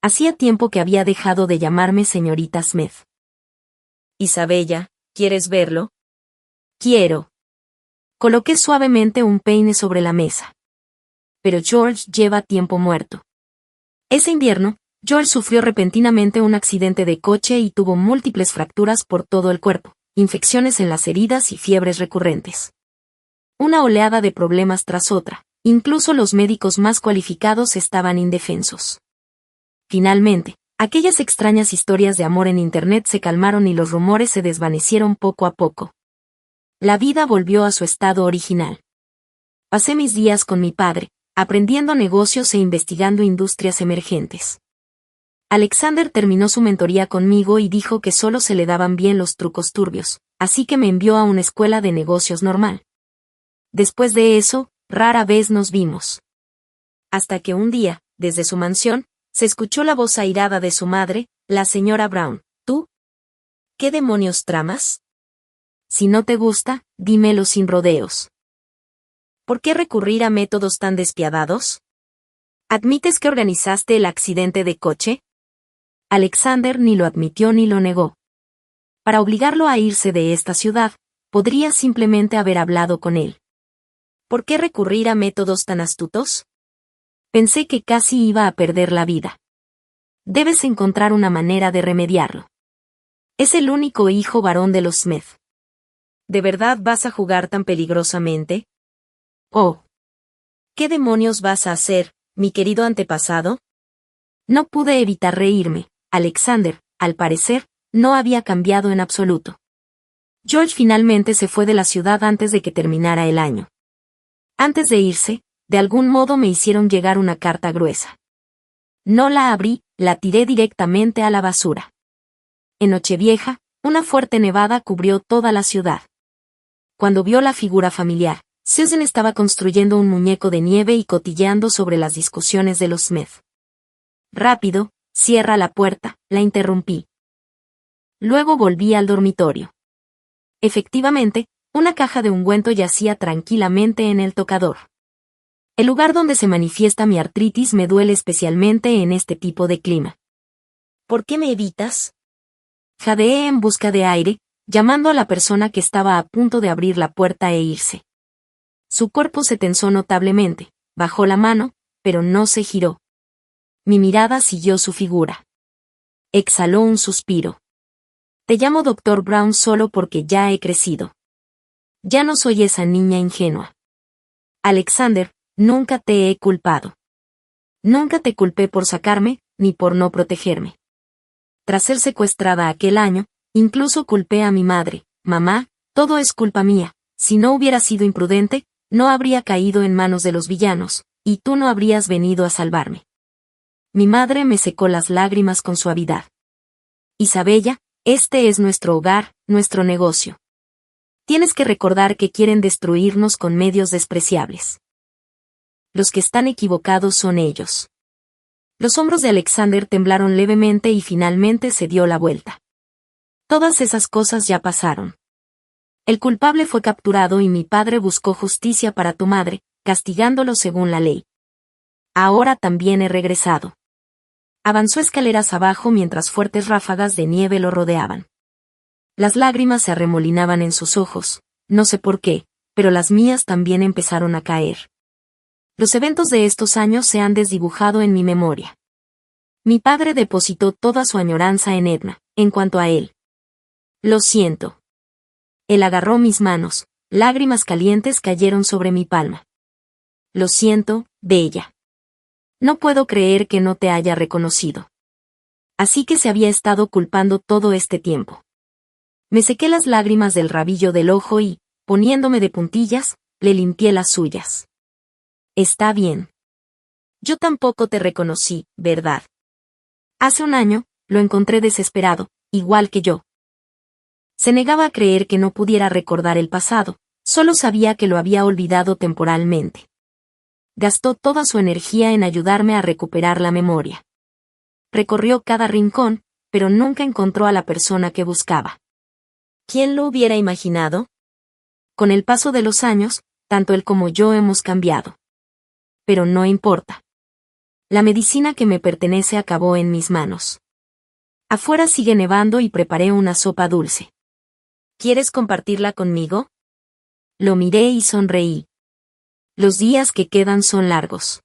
Hacía tiempo que había dejado de llamarme señorita Smith. Isabella, ¿quieres verlo? Quiero. Coloqué suavemente un peine sobre la mesa. Pero George lleva tiempo muerto. Ese invierno, George sufrió repentinamente un accidente de coche y tuvo múltiples fracturas por todo el cuerpo, infecciones en las heridas y fiebres recurrentes. Una oleada de problemas tras otra, incluso los médicos más cualificados estaban indefensos. Finalmente, aquellas extrañas historias de amor en Internet se calmaron y los rumores se desvanecieron poco a poco. La vida volvió a su estado original. Pasé mis días con mi padre, aprendiendo negocios e investigando industrias emergentes. Alexander terminó su mentoría conmigo y dijo que solo se le daban bien los trucos turbios, así que me envió a una escuela de negocios normal. Después de eso, rara vez nos vimos. Hasta que un día, desde su mansión, se escuchó la voz airada de su madre, la señora Brown. ¿Tú? ¿Qué demonios tramas? Si no te gusta, dímelo sin rodeos. ¿Por qué recurrir a métodos tan despiadados? ¿Admites que organizaste el accidente de coche? Alexander ni lo admitió ni lo negó. Para obligarlo a irse de esta ciudad, podría simplemente haber hablado con él. ¿Por qué recurrir a métodos tan astutos? Pensé que casi iba a perder la vida. Debes encontrar una manera de remediarlo. Es el único hijo varón de los Smith. ¿De verdad vas a jugar tan peligrosamente? Oh. ¿Qué demonios vas a hacer, mi querido antepasado? No pude evitar reírme. Alexander, al parecer, no había cambiado en absoluto. George finalmente se fue de la ciudad antes de que terminara el año. Antes de irse, de algún modo me hicieron llegar una carta gruesa. No la abrí, la tiré directamente a la basura. En Nochevieja, una fuerte nevada cubrió toda la ciudad. Cuando vio la figura familiar, Susan estaba construyendo un muñeco de nieve y cotilleando sobre las discusiones de los Smith. Rápido, cierra la puerta, la interrumpí. Luego volví al dormitorio. Efectivamente, una caja de ungüento yacía tranquilamente en el tocador. El lugar donde se manifiesta mi artritis me duele especialmente en este tipo de clima. ¿Por qué me evitas? Jadeé en busca de aire, llamando a la persona que estaba a punto de abrir la puerta e irse. Su cuerpo se tensó notablemente, bajó la mano, pero no se giró. Mi mirada siguió su figura. Exhaló un suspiro. Te llamo Dr. Brown solo porque ya he crecido. Ya no soy esa niña ingenua. Alexander, nunca te he culpado. Nunca te culpé por sacarme, ni por no protegerme. Tras ser secuestrada aquel año, incluso culpé a mi madre. Mamá, todo es culpa mía. Si no hubiera sido imprudente, no habría caído en manos de los villanos, y tú no habrías venido a salvarme. Mi madre me secó las lágrimas con suavidad. Isabella, este es nuestro hogar, nuestro negocio. Tienes que recordar que quieren destruirnos con medios despreciables. Los que están equivocados son ellos. Los hombros de Alexander temblaron levemente y finalmente se dio la vuelta. Todas esas cosas ya pasaron. El culpable fue capturado y mi padre buscó justicia para tu madre, castigándolo según la ley. Ahora también he regresado. Avanzó escaleras abajo mientras fuertes ráfagas de nieve lo rodeaban. Las lágrimas se arremolinaban en sus ojos, no sé por qué, pero las mías también empezaron a caer. Los eventos de estos años se han desdibujado en mi memoria. Mi padre depositó toda su añoranza en Edna, en cuanto a él. Lo siento. Él agarró mis manos, lágrimas calientes cayeron sobre mi palma. Lo siento, Bella. No puedo creer que no te haya reconocido. Así que se había estado culpando todo este tiempo. Me sequé las lágrimas del rabillo del ojo y, poniéndome de puntillas, le limpié las suyas. Está bien. Yo tampoco te reconocí, ¿verdad? Hace un año, lo encontré desesperado, igual que yo. Se negaba a creer que no pudiera recordar el pasado, solo sabía que lo había olvidado temporalmente. Gastó toda su energía en ayudarme a recuperar la memoria. Recorrió cada rincón, pero nunca encontró a la persona que buscaba. ¿Quién lo hubiera imaginado? Con el paso de los años, tanto él como yo hemos cambiado. Pero no importa. La medicina que me pertenece acabó en mis manos. Afuera sigue nevando y preparé una sopa dulce. ¿Quieres compartirla conmigo? Lo miré y sonreí. Los días que quedan son largos.